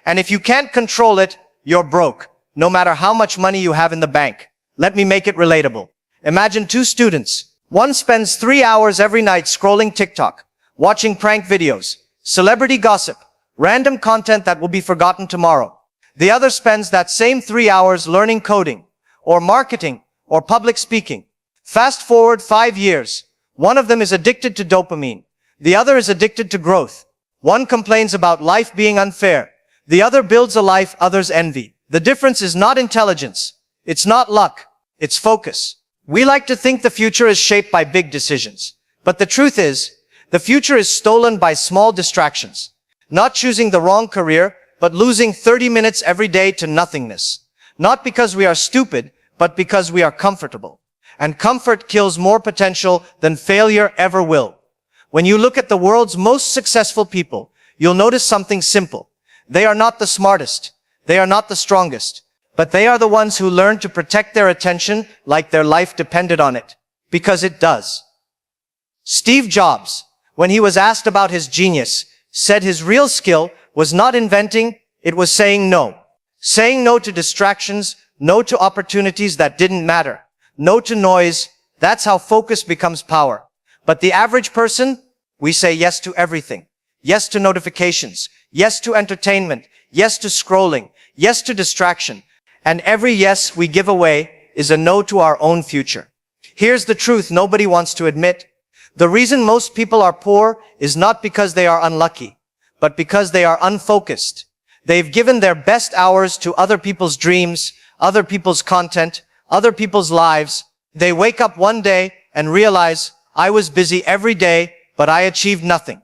And if you can't control it, you're broke, no matter how much money you have in the bank. Let me make it relatable. Imagine two students. One spends 3 hours every night scrolling TikTok, watching prank videos, celebrity gossip, random content that will be forgotten tomorrow. The other spends that same 3 hours learning coding, or marketing, or public speaking. Fast forward 5 years. One of them is addicted to dopamine. The other is addicted to growth. One complains about life being unfair. The other builds a life others envy. The difference is not intelligence. It's not luck. It's focus. We like to think the future is shaped by big decisions. But the truth is, the future is stolen by small distractions. Not choosing the wrong career, but losing 30 minutes every day to nothingness. Not because we are stupid, but because we are comfortable. And comfort kills more potential than failure ever will. When you look at the world's most successful people, you'll notice something simple. They are not the smartest. They are not the strongest. But they are the ones who learn to protect their attention like their life depended on it. Because it does. Steve Jobs, when he was asked about his genius, said his real skill was not inventing, it was saying no. Saying no to distractions, no to opportunities that didn't matter, no to noise. That's how focus becomes power. But the average person, we say yes to everything. Yes to notifications. Yes to entertainment. Yes to scrolling. Yes to distraction. And every yes we give away is a no to our own future. Here's the truth nobody wants to admit. The reason most people are poor is not because they are unlucky, but because they are unfocused. They've given their best hours to other people's dreams, other people's content, other people's lives. They wake up one day and realize, I was busy every day, but I achieved nothing.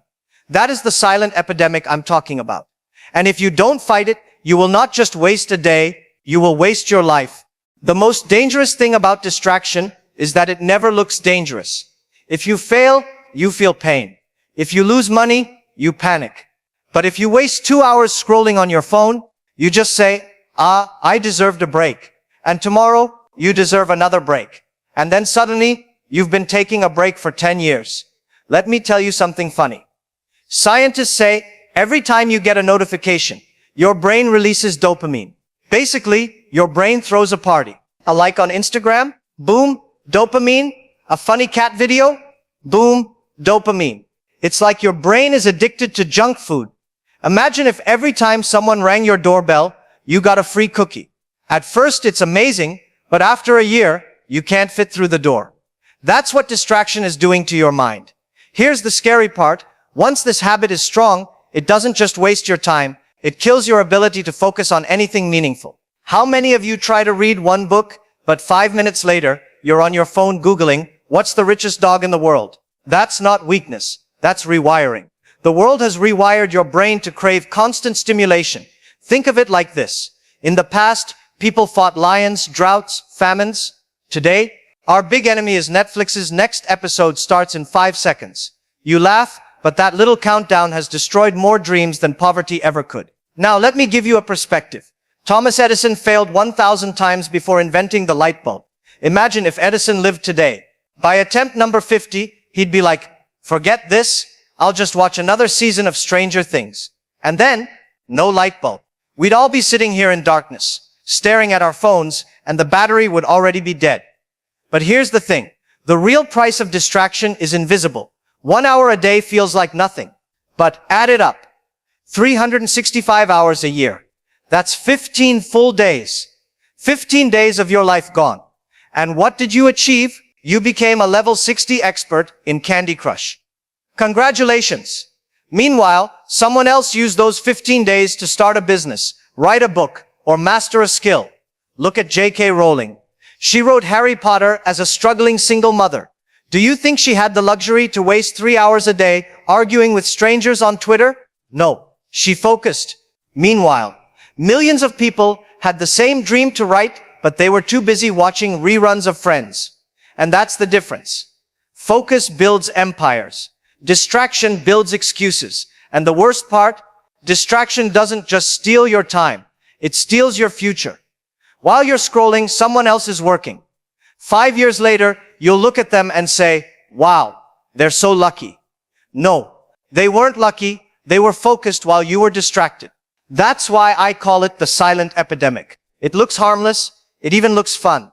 That is the silent epidemic I'm talking about. And if you don't fight it, you will not just waste a day, you will waste your life. The most dangerous thing about distraction is that it never looks dangerous. If you fail, you feel pain. If you lose money, you panic. But if you waste 2 hours scrolling on your phone, you just say, I deserved a break. And tomorrow, you deserve another break. And then suddenly, you've been taking a break for 10 years. Let me tell you something funny. Scientists say every time you get a notification, your brain releases dopamine. Basically, your brain throws a party. A like on Instagram? Boom, dopamine. A funny cat video? Boom, dopamine. It's like your brain is addicted to junk food. Imagine if every time someone rang your doorbell, you got a free cookie. At first, it's amazing, but after a year, you can't fit through the door. That's what distraction is doing to your mind. Here's the scary part. Once this habit is strong, it doesn't just waste your time, it kills your ability to focus on anything meaningful. How many of you try to read one book, but 5 minutes later, you're on your phone Googling, what's the richest dog in the world? That's not weakness. That's rewiring. The world has rewired your brain to crave constant stimulation. Think of it like this. In the past, people fought lions, droughts, famines. Today, our big enemy is Netflix's next episode starts in 5 seconds. You laugh, but that little countdown has destroyed more dreams than poverty ever could. Now let me give you a perspective. Thomas Edison failed 1,000 times before inventing the light bulb. Imagine if Edison lived today. By attempt number 50, he'd be like, forget this, I'll just watch another season of Stranger Things. And then, no light bulb. We'd all be sitting here in darkness, staring at our phones, and the battery would already be dead. But here's the thing. The real price of distraction is invisible. 1 hour a day feels like nothing. But add it up. 365 hours a year. That's 15 full days. 15 days of your life gone. And what did you achieve? You became a level 60 expert in Candy Crush. Congratulations. Meanwhile, someone else used those 15 days to start a business, write a book, or master a skill. Look at J.K. Rowling. She wrote Harry Potter as a struggling single mother. Do you think she had the luxury to waste 3 hours a day arguing with strangers on Twitter? No. She focused. Meanwhile, millions of people had the same dream to write, but they were too busy watching reruns of Friends. And that's the difference. Focus builds empires. Distraction builds excuses. And the worst part, distraction doesn't just steal your time. It steals your future. While you're scrolling, someone else is working. 5 years later, you'll look at them and say, wow, they're so lucky. No, they weren't lucky. They were focused while you were distracted. That's why I call it the silent epidemic. It looks harmless. It even looks fun.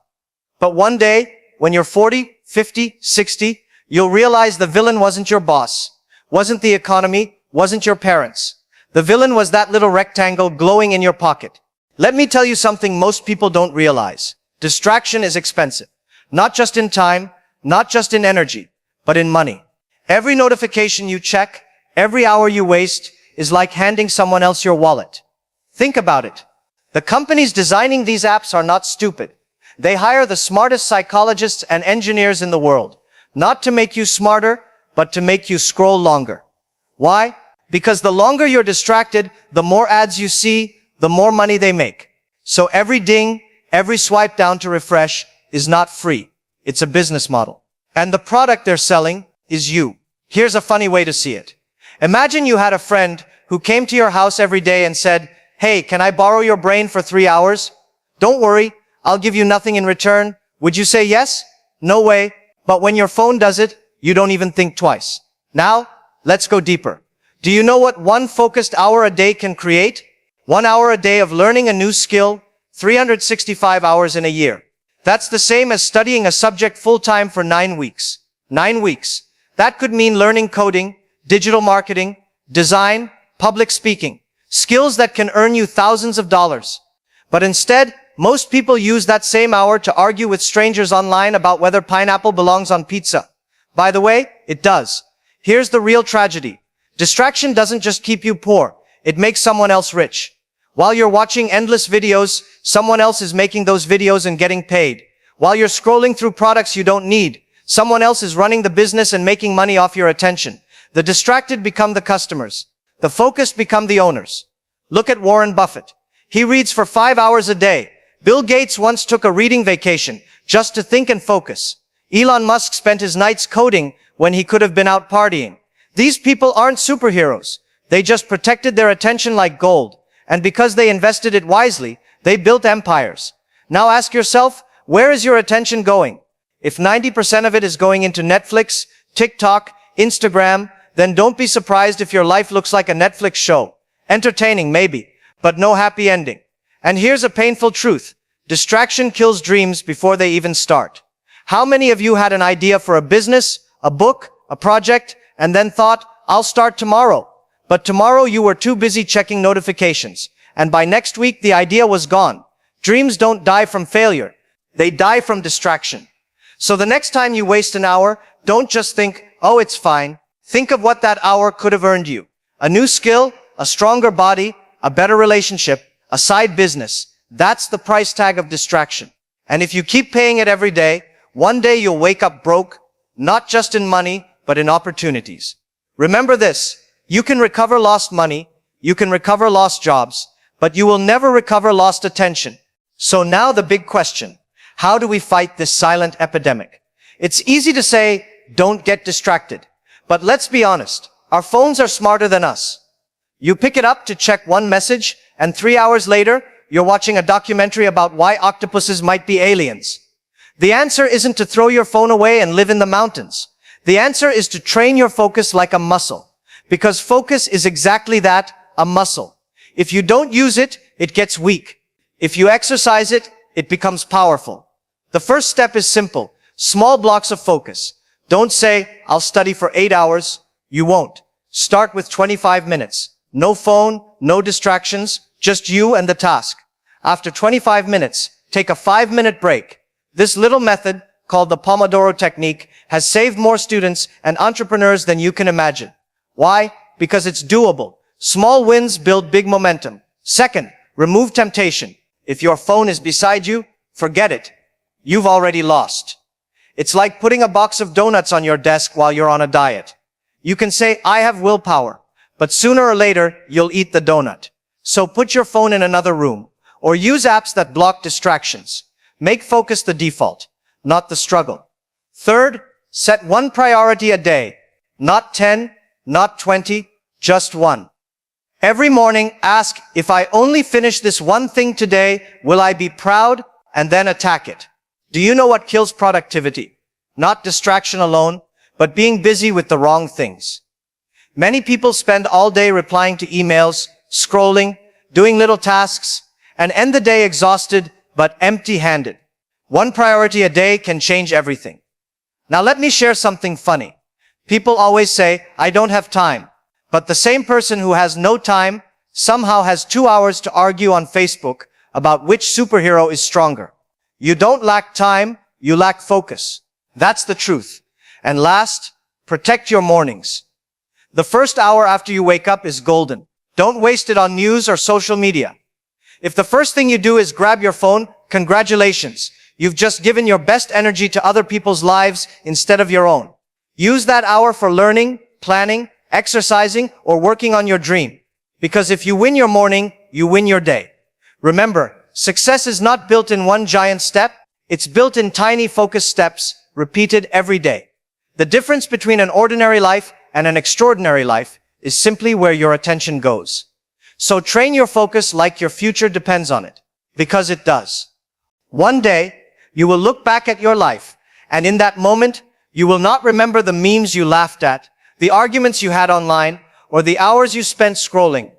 But one day, when you're 40, 50, 60, you'll realize the villain wasn't your boss, wasn't the economy, wasn't your parents. The villain was that little rectangle glowing in your pocket. Let me tell you something most people don't realize. Distraction is expensive. Not just in time, not just in energy, but in money. Every notification you check, every hour you waste, is like handing someone else your wallet. Think about it. The companies designing these apps are not stupid. They hire the smartest psychologists and engineers in the world, not to make you smarter, but to make you scroll longer. Why? Because the longer you're distracted, the more ads you see, the more money they make. So every ding, every swipe down to refresh is not free. It's a business model. And the product they're selling is you. Here's a funny way to see it. Imagine you had a friend who came to your house every day and said, "Hey, can I borrow your brain for 3 hours? Don't worry, I'll give you nothing in return." Would you say yes? No way. But when your phone does it, you don't even think twice. Now, let's go deeper. Do you know what one focused hour a day can create? 1 hour a day of learning a new skill, 365 hours in a year. That's the same as studying a subject full-time for 9 weeks. 9 weeks. That could mean learning coding, digital marketing, design, public speaking, skills that can earn you thousands of dollars. But instead, most people use that same hour to argue with strangers online about whether pineapple belongs on pizza. By the way, it does. Here's the real tragedy. Distraction doesn't just keep you poor, it makes someone else rich. While you're watching endless videos, someone else is making those videos and getting paid. While you're scrolling through products you don't need, someone else is running the business and making money off your attention. The distracted become the customers. The focused become the owners. Look at Warren Buffett. He reads for 5 hours a day. Bill Gates once took a reading vacation just to think and focus. Elon Musk spent his nights coding when he could have been out partying. These people aren't superheroes. They just protected their attention like gold. And because they invested it wisely, they built empires. Now ask yourself, where is your attention going? If 90% of it is going into Netflix, TikTok, Instagram, then don't be surprised if your life looks like a Netflix show. Entertaining, maybe, but no happy ending. And here's a painful truth. Distraction kills dreams before they even start. How many of you had an idea for a business, a book, a project, and then thought, I'll start tomorrow? But tomorrow you were too busy checking notifications, and by next week the idea was gone. Dreams don't die from failure. They die from distraction. So the next time you waste an hour, don't just think, oh, it's fine. Think of what that hour could have earned you. A new skill, a stronger body, a better relationship, a side business. That's the price tag of distraction. And if you keep paying it every day, one day you'll wake up broke, not just in money, but in opportunities. Remember this, you can recover lost money, you can recover lost jobs, but you will never recover lost attention. So now the big question, how do we fight this silent epidemic? It's easy to say, don't get distracted. But let's be honest, our phones are smarter than us. You pick it up to check one message, and 3 hours later, you're watching a documentary about why octopuses might be aliens. The answer isn't to throw your phone away and live in the mountains. The answer is to train your focus like a muscle. Because focus is exactly that, a muscle. If you don't use it, it gets weak. If you exercise it, it becomes powerful. The first step is simple. Small blocks of focus. Don't say, I'll study for 8 hours. You won't. Start with 25 minutes. No phone, no distractions, just you and the task. After 25 minutes, take a 5-minute break. This little method, called the Pomodoro technique, has saved more students and entrepreneurs than you can imagine. Why? Because it's doable. Small wins build big momentum. Second, remove temptation. If your phone is beside you, forget it. You've already lost. It's like putting a box of donuts on your desk while you're on a diet. You can say, I have willpower, but sooner or later, you'll eat the donut. So put your phone in another room, or use apps that block distractions. Make focus the default, not the struggle. Third, set one priority a day. Not 10, not 20, just one. Every morning, ask, if I only finish this one thing today, will I be proud? And then attack it. Do you know what kills productivity? Not distraction alone, but being busy with the wrong things. Many people spend all day replying to emails, scrolling, doing little tasks, and end the day exhausted but empty-handed. One priority a day can change everything. Now let me share something funny. People always say, I don't have time. But the same person who has no time somehow has 2 hours to argue on Facebook about which superhero is stronger. You don't lack time, you lack focus. That's the truth. And last, Protect your mornings. The first hour after you wake up is golden. Don't waste it on news or social media. If the first thing you do is grab your phone, congratulations. You've just given your best energy to other people's lives instead of your own. Use that hour for learning, planning, exercising, or working on your dream. Because if you win your morning, you win your day. Remember, success is not built in one giant step. It's built in tiny focused steps, repeated every day. The difference between an ordinary life and an extraordinary life is simply where your attention goes. So train your focus like your future depends on it, because it does. One day, you will look back at your life, and in that moment, you will not remember the memes you laughed at, the arguments you had online, or the hours you spent scrolling.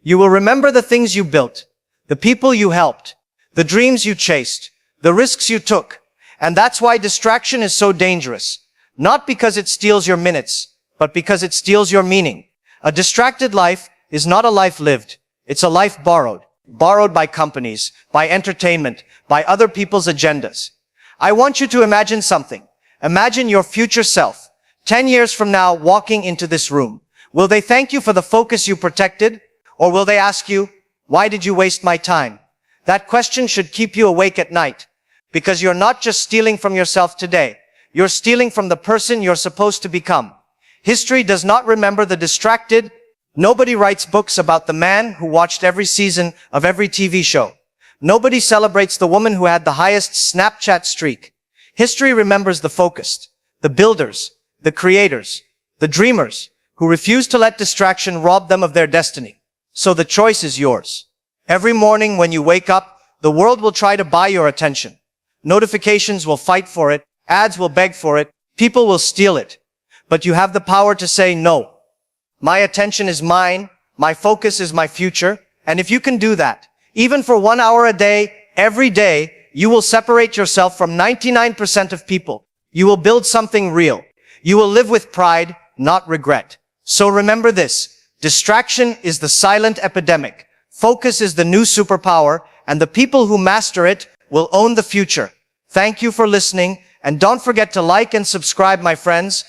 You will remember the things you built, the people you helped, the dreams you chased, the risks you took. And that's why distraction is so dangerous. Not because it steals your minutes, but because it steals your meaning. A distracted life is not a life lived. It's a life borrowed. Borrowed by companies, by entertainment, by other people's agendas. I want you to imagine something. Imagine your future self, 10 years from now, walking into this room. Will they thank you for the focus you protected? Or will they ask you, why did you waste my time? That question should keep you awake at night. Because you're not just stealing from yourself today. You're stealing from the person you're supposed to become. History does not remember the distracted. Nobody writes books about the man who watched every season of every TV show. Nobody celebrates the woman who had the highest Snapchat streak. History remembers the focused, the builders, the creators, the dreamers, who refuse to let distraction rob them of their destiny. So the choice is yours. Every morning when you wake up, the world will try to buy your attention. Notifications will fight for it. Ads will beg for it. People will steal it. But you have the power to say no. My attention is mine. My focus is my future. And if you can do that, even for 1 hour a day, every day, you will separate yourself from 99% of people. You will build something real. You will live with pride, not regret. So remember this. Distraction is the silent epidemic. Focus is the new superpower, and the people who master it will own the future. Thank you for listening, and don't forget to like and subscribe, my friends.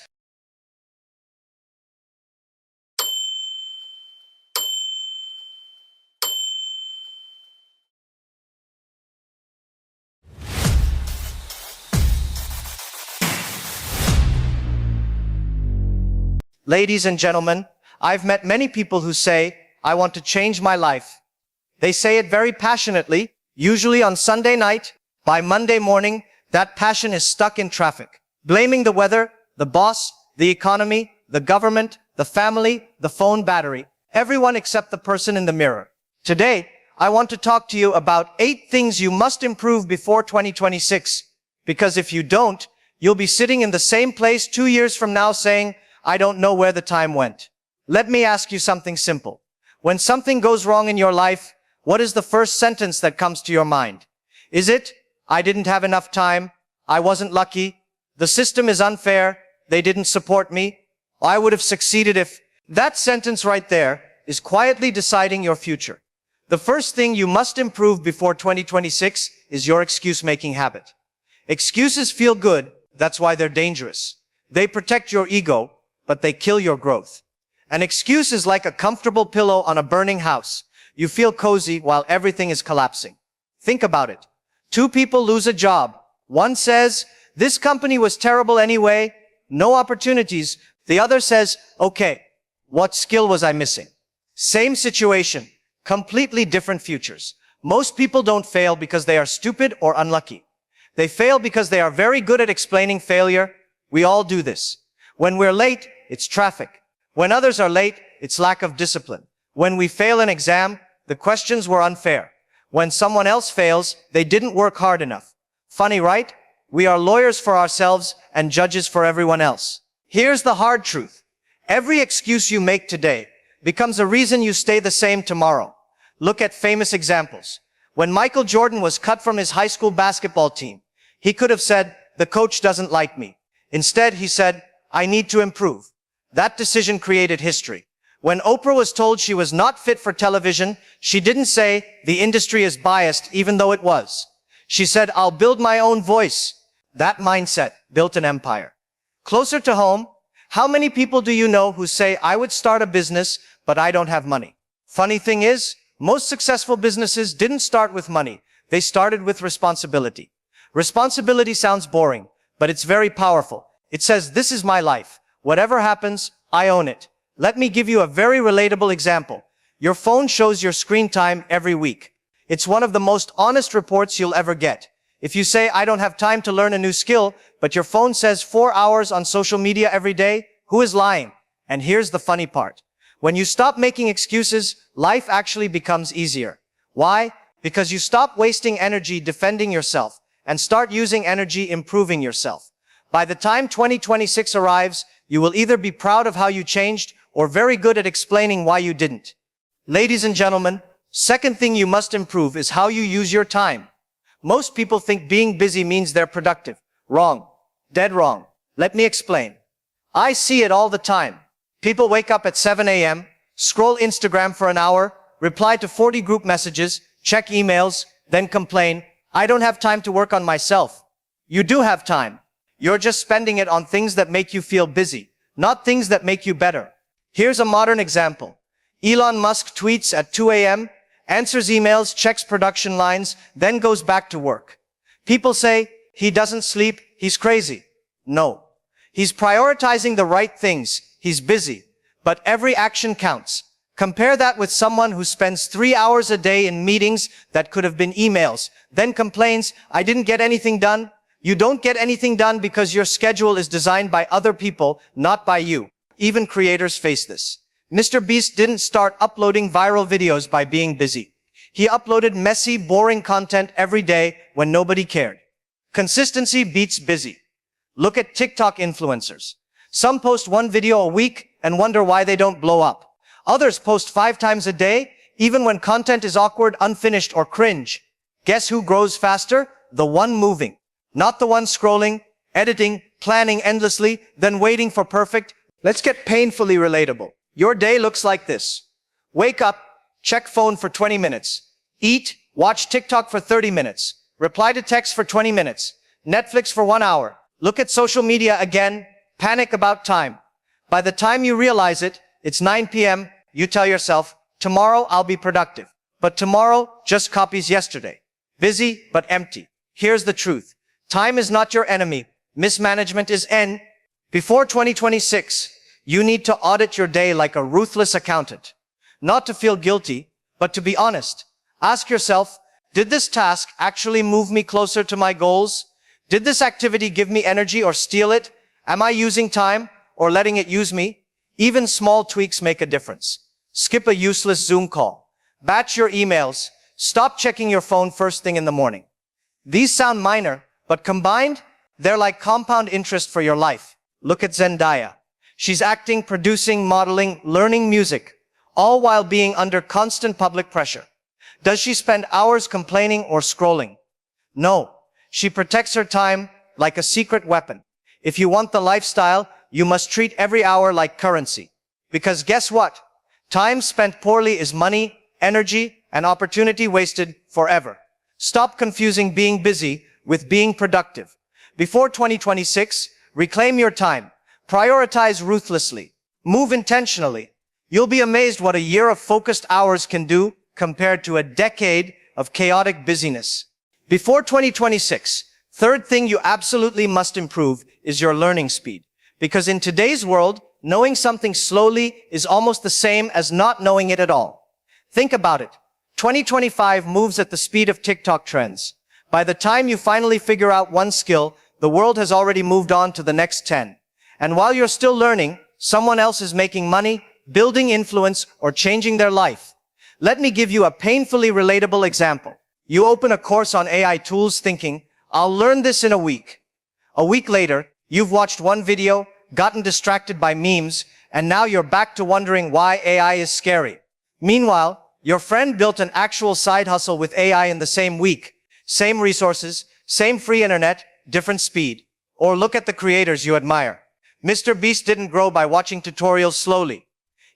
Ladies and gentlemen, I've met many people who say, I want to change my life. They say it very passionately, usually on Sunday night. By Monday morning, that passion is stuck in traffic, blaming the weather, the boss, the economy, the government, the family, the phone battery, everyone except the person in the mirror. Today, I want to talk to you about 8 things you must improve before 2026. Because if you don't, you'll be sitting in the same place 2 years from now saying, I don't know where the time went. Let me ask you something simple. When something goes wrong in your life, what is the first sentence that comes to your mind? Is it, I didn't have enough time, I wasn't lucky, the system is unfair, they didn't support me, I would have succeeded if... That sentence right there is quietly deciding your future. The first thing you must improve before 2026 is your excuse-making habit. Excuses feel good, that's why they're dangerous. They protect your ego, but they kill your growth. An excuse is like a comfortable pillow on a burning house. You feel cozy while everything is collapsing. Think about it. 2 people lose a job. One says, this company was terrible anyway, no opportunities. The other says, okay, what skill was I missing? Same situation, completely different futures. Most people don't fail because they are stupid or unlucky. They fail because they are very good at explaining failure. We all do this. When we're late, it's traffic. When others are late, it's lack of discipline. When we fail an exam, the questions were unfair. When someone else fails, they didn't work hard enough. Funny, right? We are lawyers for ourselves and judges for everyone else. Here's the hard truth. Every excuse you make today becomes a reason you stay the same tomorrow. Look at famous examples. When Michael Jordan was cut from his high school basketball team, he could have said, the coach doesn't like me. Instead, he said, I need to improve. That decision created history. When Oprah was told she was not fit for television, she didn't say, the industry is biased, even though it was. She said, I'll build my own voice. That mindset built an empire. Closer to home, How many people do you know who say, I would start a business, but I don't have money? Funny thing is, most successful businesses didn't start with money. They started with responsibility. Responsibility sounds boring, but it's very powerful. It says, this is my life. Whatever happens, I own it. Let me give you a very relatable example. Your phone shows your screen time every week. It's one of the most honest reports you'll ever get. If you say, I don't have time to learn a new skill, but your phone says 4 hours on social media every day, who is lying? And here's the funny part. When you stop making excuses, life actually becomes easier. Why? Because you stop wasting energy defending yourself and start using energy improving yourself. By the time 2026 arrives, you will either be proud of how you changed or very good at explaining why you didn't. Ladies and gentlemen, second thing you must improve is how you use your time. Most people think being busy means they're productive. Wrong. Dead wrong. Let me explain. I see it all the time. People wake up at 7 a.m., scroll Instagram for an hour, reply to 40 group messages, check emails, then complain, I don't have time to work on myself. You do have time. You're just spending it on things that make you feel busy, not things that make you better. Here's a modern example. Elon Musk tweets at 2 a.m., answers emails, checks production lines, then goes back to work. People say, he doesn't sleep, he's crazy. No. He's prioritizing the right things. He's busy. But every action counts. Compare that with someone who spends 3 hours a day in meetings that could have been emails, then complains, I didn't get anything done. You don't get anything done because your schedule is designed by other people, not by you. Even creators face this. Mr. Beast didn't start uploading viral videos by being busy. He uploaded messy, boring content every day when nobody cared. Consistency beats busy. Look at TikTok influencers. Some post 1 video a week and wonder why they don't blow up. Others post 5 times a day, even when content is awkward, unfinished, or cringe. Guess who grows faster? The one moving. Not the one scrolling, editing, planning endlessly, then waiting for perfect. Let's get painfully relatable. Your day looks like this. Wake up, check phone for 20 minutes. Eat, watch TikTok for 30 minutes. Reply to text for 20 minutes. Netflix for 1 hour. Look at social media again. Panic about time. By the time you realize it, it's 9 p.m. You tell yourself, tomorrow I'll be productive. But tomorrow just copies yesterday. Busy, but empty. Here's the truth. Time is not your enemy. Mismanagement is N. Before 2026, you need to audit your day like a ruthless accountant. Not to feel guilty, but to be honest. Ask yourself, did this task actually move me closer to my goals? Did this activity give me energy or steal it? Am I using time or letting it use me? Even small tweaks make a difference. Skip a useless Zoom call. Batch your emails. Stop checking your phone first thing in the morning. These sound minor, but combined, they're like compound interest for your life. Look at Zendaya. She's acting, producing, modeling, learning music, all while being under constant public pressure. Does she spend hours complaining or scrolling? No. She protects her time like a secret weapon. If you want the lifestyle, you must treat every hour like currency. Because guess what? Time spent poorly is money, energy, and opportunity wasted forever. Stop confusing being busy with being productive. Before 2026, reclaim your time. Prioritize ruthlessly. Move intentionally. You'll be amazed what a year of focused hours can do compared to a decade of chaotic busyness. Before 2026, third thing you absolutely must improve is your learning speed. Because in today's world, knowing something slowly is almost the same as not knowing it at all. Think about it. 2025 moves at the speed of TikTok trends. By the time you finally figure out one skill, the world has already moved on to the next 10. And while you're still learning, someone else is making money, building influence, or changing their life. Let me give you a painfully relatable example. You open a course on AI tools thinking, I'll learn this in a week. A week later, you've watched one video, gotten distracted by memes, and now you're back to wondering why AI is scary. Meanwhile, your friend built an actual side hustle with AI in the same week. Same resources, same free internet, different speed. Or look at the creators you admire. Mr. Beast didn't grow by watching tutorials slowly.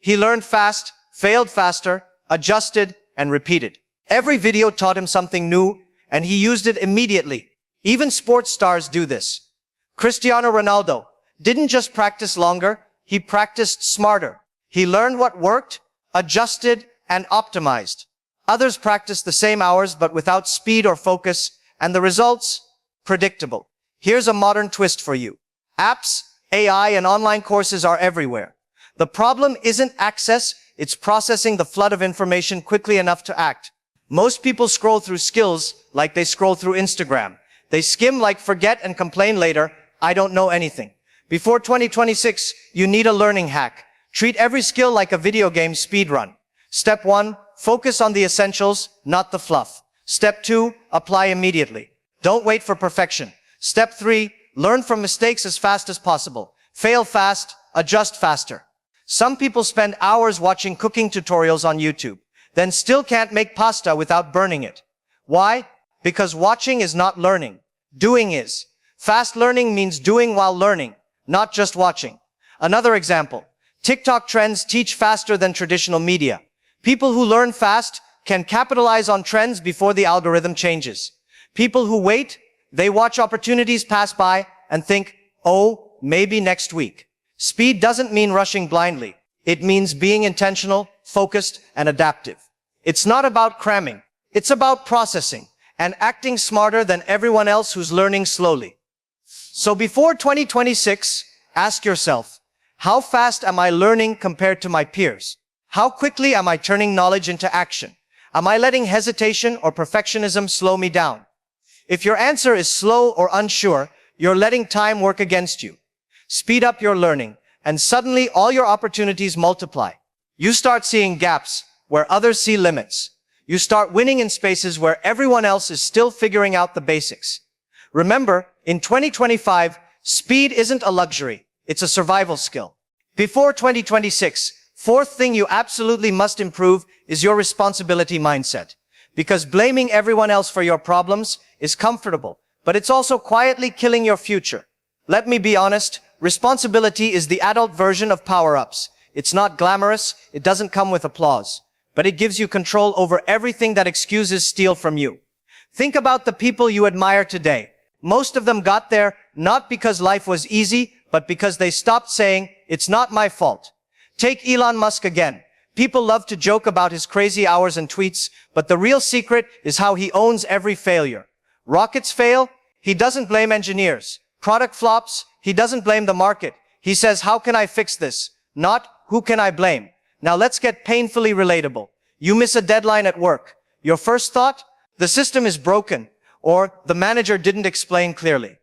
He learned fast, failed faster, adjusted, and repeated. Every video taught him something new, and he used it immediately. Even sports stars do this. Cristiano Ronaldo didn't just practice longer, he practiced smarter. He learned what worked, adjusted, and optimized. Others practiced the same hours but without speed or focus, and the results? Predictable. Here's a modern twist for you. Apps, AI, and online courses are everywhere. The problem isn't access, it's processing the flood of information quickly enough to act. Most people scroll through skills like they scroll through Instagram. They skim like forget and complain later, I don't know anything. Before 2026, you need a learning hack. Treat every skill like a video game speedrun. Step 1, focus on the essentials, not the fluff. Step 2, apply immediately. Don't wait for perfection. Step 3, learn from mistakes as fast as possible. Fail fast, adjust faster. Some people spend hours watching cooking tutorials on YouTube, then still can't make pasta without burning it. Why? Because watching is not learning. Doing is. Fast learning means doing while learning, not just watching. Another example. TikTok trends teach faster than traditional media. People who learn fast can capitalize on trends before the algorithm changes. People who wait, they watch opportunities pass by and think, oh, maybe next week. Speed doesn't mean rushing blindly. It means being intentional, focused, and adaptive. It's not about cramming. It's about processing and acting smarter than everyone else who's learning slowly. So before 2026, ask yourself, how fast am I learning compared to my peers? How quickly am I turning knowledge into action? Am I letting hesitation or perfectionism slow me down? If your answer is slow or unsure, you're letting time work against you. Speed up your learning, and suddenly all your opportunities multiply. You start seeing gaps where others see limits. You start winning in spaces where everyone else is still figuring out the basics. Remember, in 2025, speed isn't a luxury. It's a survival skill. Before 2026, fourth thing you absolutely must improve is your responsibility mindset. Because blaming everyone else for your problems is comfortable, but it's also quietly killing your future. Let me be honest, responsibility is the adult version of power-ups. It's not glamorous, it doesn't come with applause, but it gives you control over everything that excuses steal from you. Think about the people you admire today. Most of them got there not because life was easy, but because they stopped saying, it's not my fault. Take Elon Musk again. People love to joke about his crazy hours and tweets, but the real secret is how he owns every failure. Rockets fail, he doesn't blame engineers. Product flops, he doesn't blame the market. He says, how can I fix this? Not, who can I blame? Now let's get painfully relatable. You miss a deadline at work. Your first thought? The system is broken, or the manager didn't explain clearly.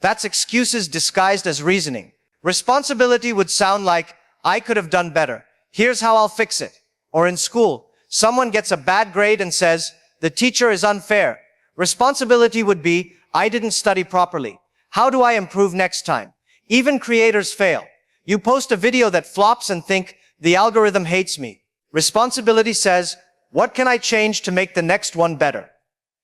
That's excuses disguised as reasoning. Responsibility would sound like, I could have done better. Here's how I'll fix it. Or in school, someone gets a bad grade and says, the teacher is unfair. Responsibility would be, I didn't study properly. How do I improve next time? Even creators fail. You post a video that flops and think, the algorithm hates me. Responsibility says, what can I change to make the next one better?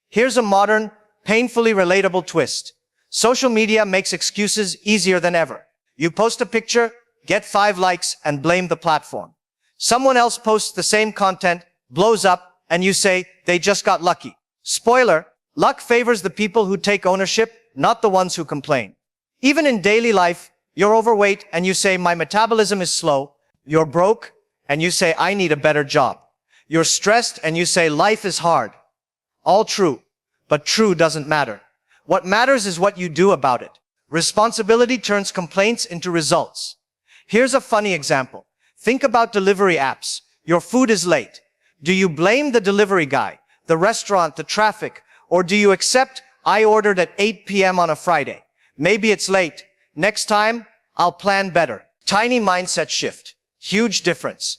Here's a modern, painfully relatable twist. Social media makes excuses easier than ever. You post a picture, get 5 likes, and blame the platform. Someone else posts the same content, blows up, and you say, they just got lucky. Spoiler, luck favors the people who take ownership, not the ones who complain. Even in daily life, you're overweight and you say, my metabolism is slow. You're broke and you say, I need a better job. You're stressed and you say, life is hard. All true, but true doesn't matter. What matters is what you do about it. Responsibility turns complaints into results. Here's a funny example. Think about delivery apps. Your food is late. Do you blame the delivery guy, the restaurant, the traffic, or do you accept, I ordered at 8 p.m. on a Friday. Maybe it's late. Next time, I'll plan better. Tiny mindset shift. Huge difference.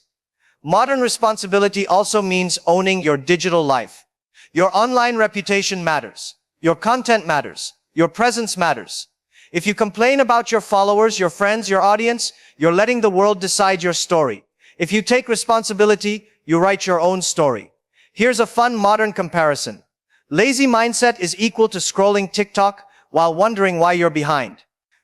Modern responsibility also means owning your digital life. Your online reputation matters. Your content matters. Your presence matters. If you complain about your followers, your friends, your audience, you're letting the world decide your story. If you take responsibility, you write your own story. Here's a fun modern comparison. Lazy mindset is equal to scrolling TikTok while wondering why you're behind.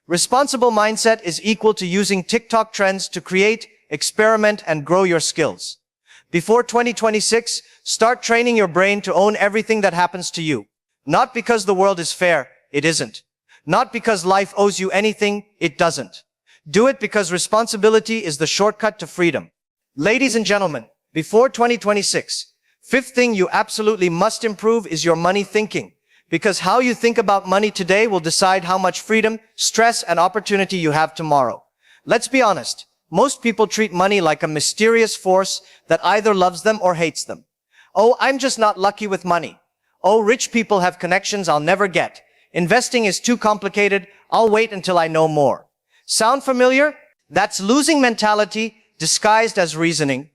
Responsible mindset is equal to using TikTok trends to create, experiment, and grow your skills. Before 2026, start training your brain to own everything that happens to you. Not because the world is fair, it isn't. Not because life owes you anything, it doesn't. Do it because responsibility is the shortcut to freedom. Ladies and gentlemen, before 2026, fifth thing you absolutely must improve is your money thinking. Because how you think about money today will decide how much freedom, stress, and opportunity you have tomorrow. Let's be honest. Most people treat money like a mysterious force that either loves them or hates them. Oh, I'm just not lucky with money. Oh, rich people have connections I'll never get. Investing is too complicated. I'll wait until I know more. Sound familiar? That's losing mentality disguised as reasoning.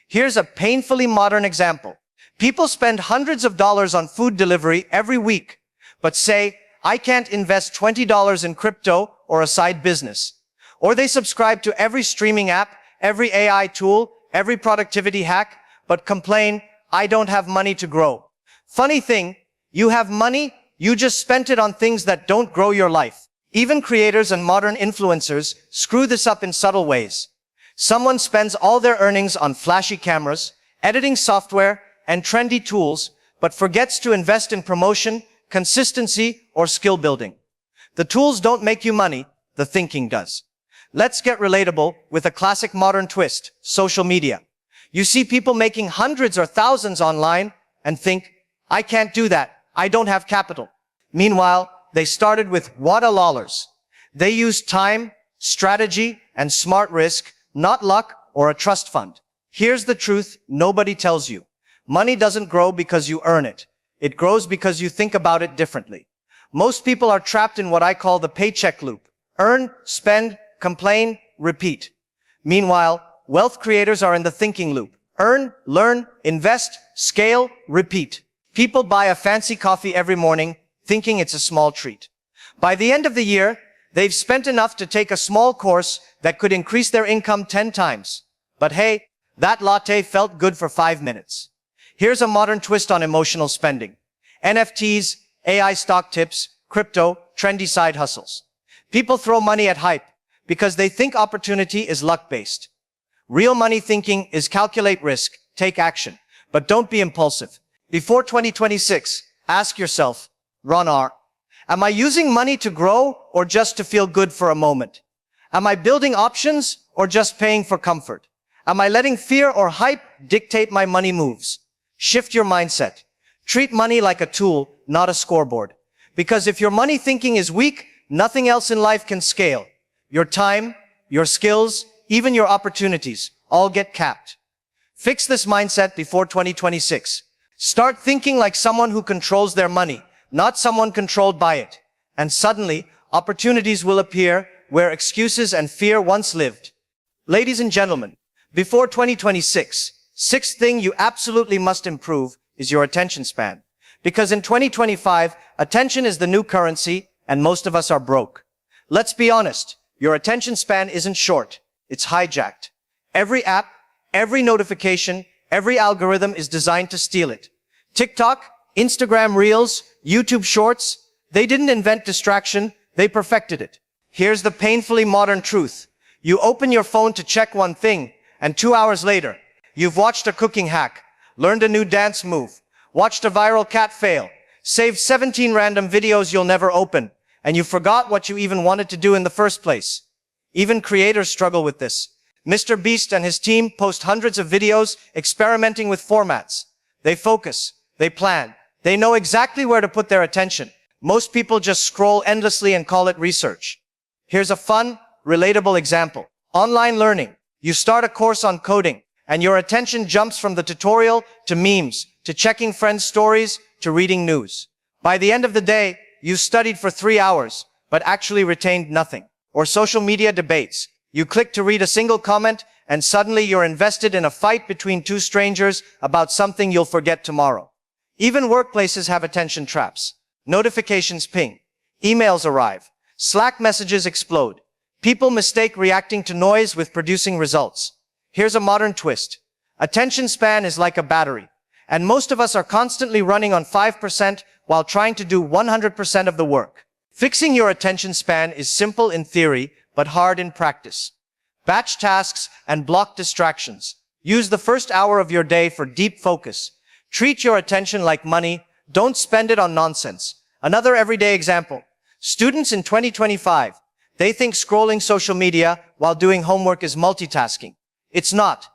Here's a painfully modern example. People spend hundreds of dollars on food delivery every week, but say, I can't invest $20 in crypto or a side business. Or they subscribe to every streaming app, every AI tool, every productivity hack, but complain, I don't have money to grow. Funny thing, you have money, you just spent it on things that don't grow your life. Even creators and modern influencers screw this up in subtle ways. Someone spends all their earnings on flashy cameras, editing software, and trendy tools, but forgets to invest in promotion, consistency, or skill building. The tools don't make you money, the thinking does. Let's get relatable with a classic modern twist, social media. You see people making hundreds or thousands online and think, I can't do that, I don't have capital. Meanwhile, they started with wada lollars. They used time, strategy, and smart risk, not luck or a trust fund. Here's the truth nobody tells you. Money doesn't grow because you earn it. It grows because you think about it differently. Most people are trapped in what I call the paycheck loop. Earn, spend, complain, repeat. Meanwhile, wealth creators are in the thinking loop. Earn, learn, invest, scale, repeat. People buy a fancy coffee every morning, thinking it's a small treat. By the end of the year, they've spent enough to take a small course that could increase their income 10 times. But hey, that latte felt good for 5 minutes. Here's a modern twist on emotional spending. NFTs, AI stock tips, crypto, trendy side hustles. People throw money at hype because they think opportunity is luck-based. Real money thinking is calculate risk, take action, but don't be impulsive. Before 2026, ask yourself, Ron R., am I using money to grow or just to feel good for a moment? Am I building options or just paying for comfort? Am I letting fear or hype dictate my money moves? Shift your mindset. Treat money like a tool, not a scoreboard. Because if your money thinking is weak, nothing else in life can scale. Your time, your skills, even your opportunities all get capped. Fix this mindset before 2026. Start thinking like someone who controls their money, not someone controlled by it. And suddenly, opportunities will appear where excuses and fear once lived. Ladies and gentlemen, before 2026, sixth thing you absolutely must improve is your attention span. Because in 2025, attention is the new currency and most of us are broke. Let's be honest, your attention span isn't short, it's hijacked. Every app, every notification, every algorithm is designed to steal it. TikTok, Instagram Reels, YouTube Shorts, they didn't invent distraction, they perfected it. Here's the painfully modern truth. You open your phone to check one thing, and 2 hours later, you've watched a cooking hack, learned a new dance move, watched a viral cat fail, saved 17 random videos you'll never open, and you forgot what you even wanted to do in the first place. Even creators struggle with this. Mr. Beast and his team post hundreds of videos experimenting with formats. They focus, they plan, they know exactly where to put their attention. Most people just scroll endlessly and call it research. Here's a fun, relatable example. Online learning. You start a course on coding, and your attention jumps from the tutorial to memes, to checking friends' stories, to reading news. By the end of the day, you studied for 3 hours, but actually retained nothing. Or social media debates. You click to read a single comment, and suddenly you're invested in a fight between two strangers about something you'll forget tomorrow. Even workplaces have attention traps. Notifications ping. Emails arrive. Slack messages explode. People mistake reacting to noise with producing results. Here's a modern twist. Attention span is like a battery, and most of us are constantly running on 5% while trying to do 100% of the work. Fixing your attention span is simple in theory, but hard in practice. Batch tasks and block distractions. Use the first hour of your day for deep focus. Treat your attention like money. Don't spend it on nonsense. Another everyday example. Students in 2025. They think scrolling social media while doing homework is multitasking. It's not.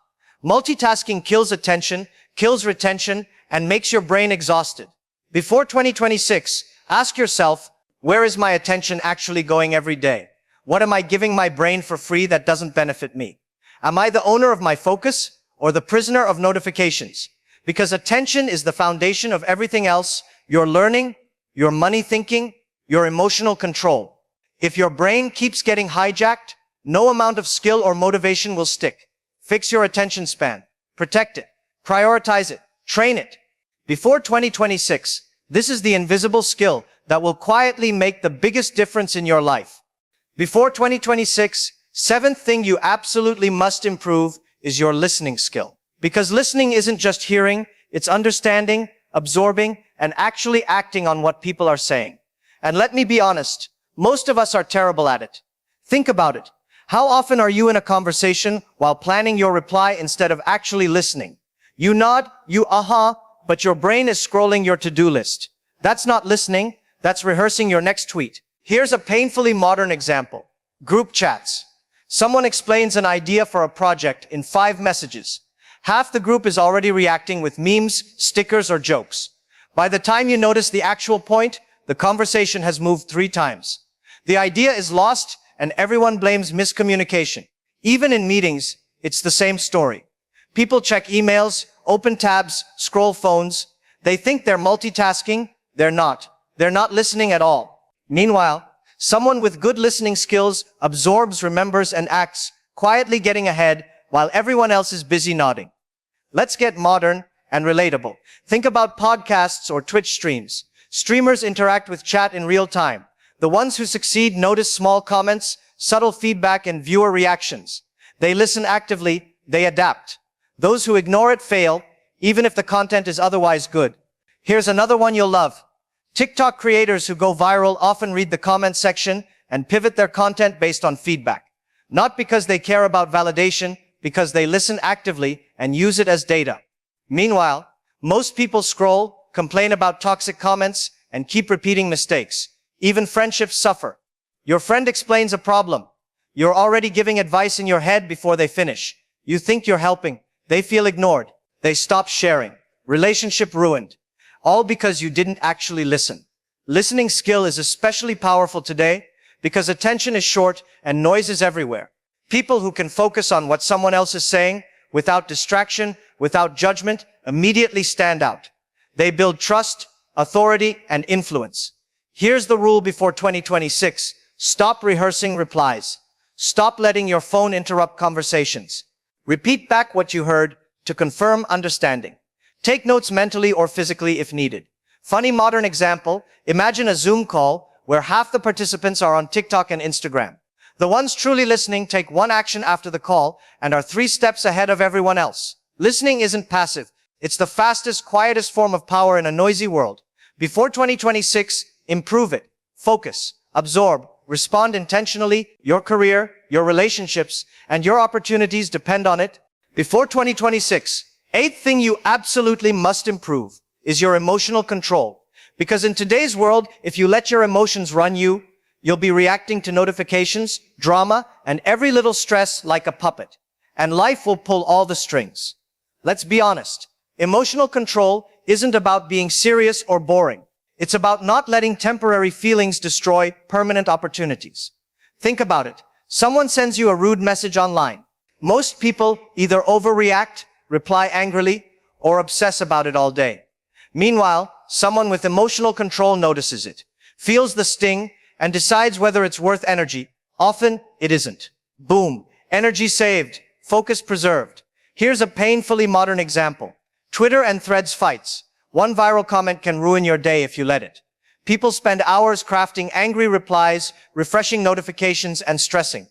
Multitasking kills attention, kills retention, and makes your brain exhausted. Before 2026, ask yourself, where is my attention actually going every day? What am I giving my brain for free that doesn't benefit me? Am I the owner of my focus or the prisoner of notifications? Because attention is the foundation of everything else: your learning, your money thinking, your emotional control. If your brain keeps getting hijacked, no amount of skill or motivation will stick. Fix your attention span. Protect it. Prioritize it. Train it. Before 2026, this is the invisible skill that will quietly make the biggest difference in your life. Before 2026, seventh thing you absolutely must improve is your listening skill. Because listening isn't just hearing, it's understanding, absorbing, and actually acting on what people are saying. And let me be honest, most of us are terrible at it. Think about it. How often are you in a conversation while planning your reply instead of actually listening? You nod, you but your brain is scrolling your to-do list. That's not listening, that's rehearsing your next tweet. Here's a painfully modern example. Group chats. Someone explains an idea for a project in 5 messages. Half the group is already reacting with memes, stickers, or jokes. By the time you notice the actual point, the conversation has moved 3 times. The idea is lost, and everyone blames miscommunication. Even in meetings, it's the same story. People check emails, open tabs, scroll phones. They think they're multitasking. They're not. They're not listening at all. Meanwhile, someone with good listening skills absorbs, remembers, and acts, quietly getting ahead while everyone else is busy nodding. Let's get modern and relatable. Think about podcasts or Twitch streams. Streamers interact with chat in real time. The ones who succeed notice small comments, subtle feedback, and viewer reactions. They listen actively, they adapt. Those who ignore it fail, even if the content is otherwise good. Here's another one you'll love. TikTok creators who go viral often read the comment section and pivot their content based on feedback. Not because they care about validation, because they listen actively and use it as data. Meanwhile, most people scroll, complain about toxic comments, and keep repeating mistakes. Even friendships suffer. Your friend explains a problem. You're already giving advice in your head before they finish. You think you're helping. They feel ignored. They stop sharing. Relationship ruined. All because you didn't actually listen. Listening skill is especially powerful today because attention is short and noise is everywhere. People who can focus on what someone else is saying without distraction, without judgment, immediately stand out. They build trust, authority, and influence. Here's the rule before 2026. Stop rehearsing replies. Stop letting your phone interrupt conversations. Repeat back what you heard to confirm understanding. Take notes mentally or physically if needed. Funny modern example, imagine a Zoom call where half the participants are on TikTok and Instagram. The ones truly listening take one action after the call and are 3 steps ahead of everyone else. Listening isn't passive. It's the fastest, quietest form of power in a noisy world. Before 2026, improve it. Focus, absorb, respond intentionally. Your career, your relationships, and your opportunities depend on it. Before 2026, 8th thing you absolutely must improve is your emotional control. Because in today's world, if you let your emotions run you, you'll be reacting to notifications, drama, and every little stress like a puppet. And life will pull all the strings. Let's be honest. Emotional control isn't about being serious or boring. It's about not letting temporary feelings destroy permanent opportunities. Think about it. Someone sends you a rude message online. Most people either overreact, reply angrily, or obsess about it all day. Meanwhile, someone with emotional control notices it, feels the sting, and decides whether it's worth energy. Often, it isn't. Boom. Energy saved. Focus preserved. Here's a painfully modern example. Twitter and Threads fights. One viral comment can ruin your day if you let it. People spend hours crafting angry replies, refreshing notifications, and stressing.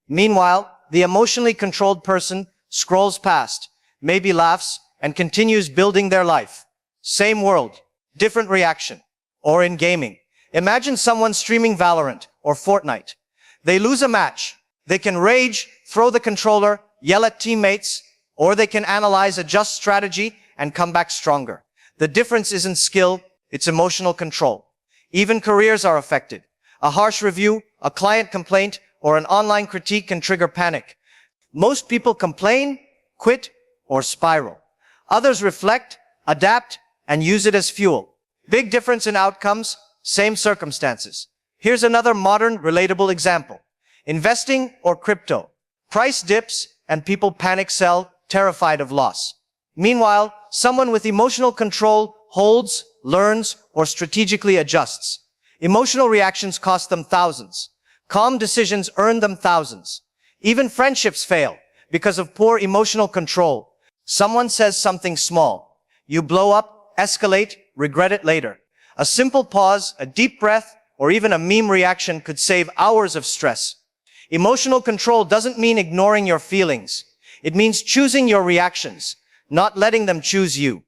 Meanwhile, the emotionally controlled person scrolls past, maybe laughs, and continues building their life. Same world, different reaction. Or in gaming. Imagine someone streaming Valorant or Fortnite. They lose a match. They can rage, throw the controller, yell at teammates, or they can analyze, adjust strategy, and come back stronger. The difference isn't skill, it's emotional control. Even careers are affected. A harsh review, a client complaint, or an online critique can trigger panic. Most people complain, quit, or spiral. Others reflect, adapt, and use it as fuel. Big difference in outcomes, same circumstances. Here's another modern, relatable example. Investing or crypto. Price dips and people panic sell, terrified of loss. Meanwhile, someone with emotional control holds, learns, or strategically adjusts. Emotional reactions cost them thousands. Calm decisions earn them thousands. Even friendships fail because of poor emotional control. Someone says something small. You blow up, escalate, regret it later. A simple pause, a deep breath, or even a meme reaction could save hours of stress. Emotional control doesn't mean ignoring your feelings. It means choosing your reactions, not letting them choose you.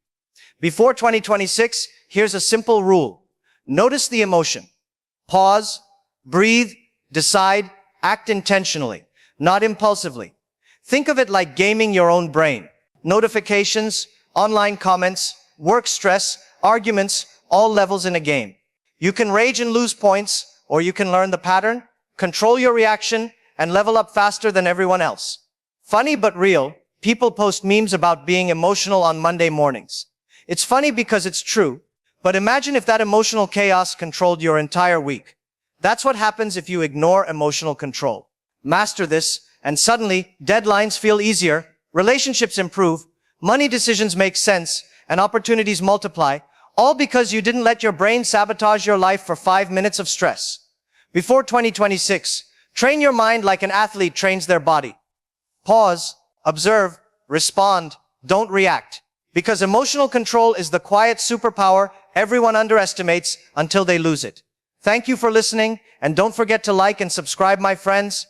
Before 2026, here's a simple rule. Notice the emotion. Pause, breathe, decide, act intentionally, not impulsively. Think of it like gaming your own brain. Notifications, online comments, work stress, arguments, all levels in a game. You can rage and lose points, or you can learn the pattern, control your reaction, and level up faster than everyone else. Funny but real, people post memes about being emotional on Monday mornings. It's funny because it's true, but imagine if that emotional chaos controlled your entire week. That's what happens if you ignore emotional control. Master this, and suddenly, deadlines feel easier, relationships improve, money decisions make sense, and opportunities multiply, all because you didn't let your brain sabotage your life for 5 minutes of stress. Before 2026, train your mind like an athlete trains their body. Pause, observe, respond, don't react. Because emotional control is the quiet superpower everyone underestimates until they lose it. Thank you for listening, and don't forget to like and subscribe, my friends.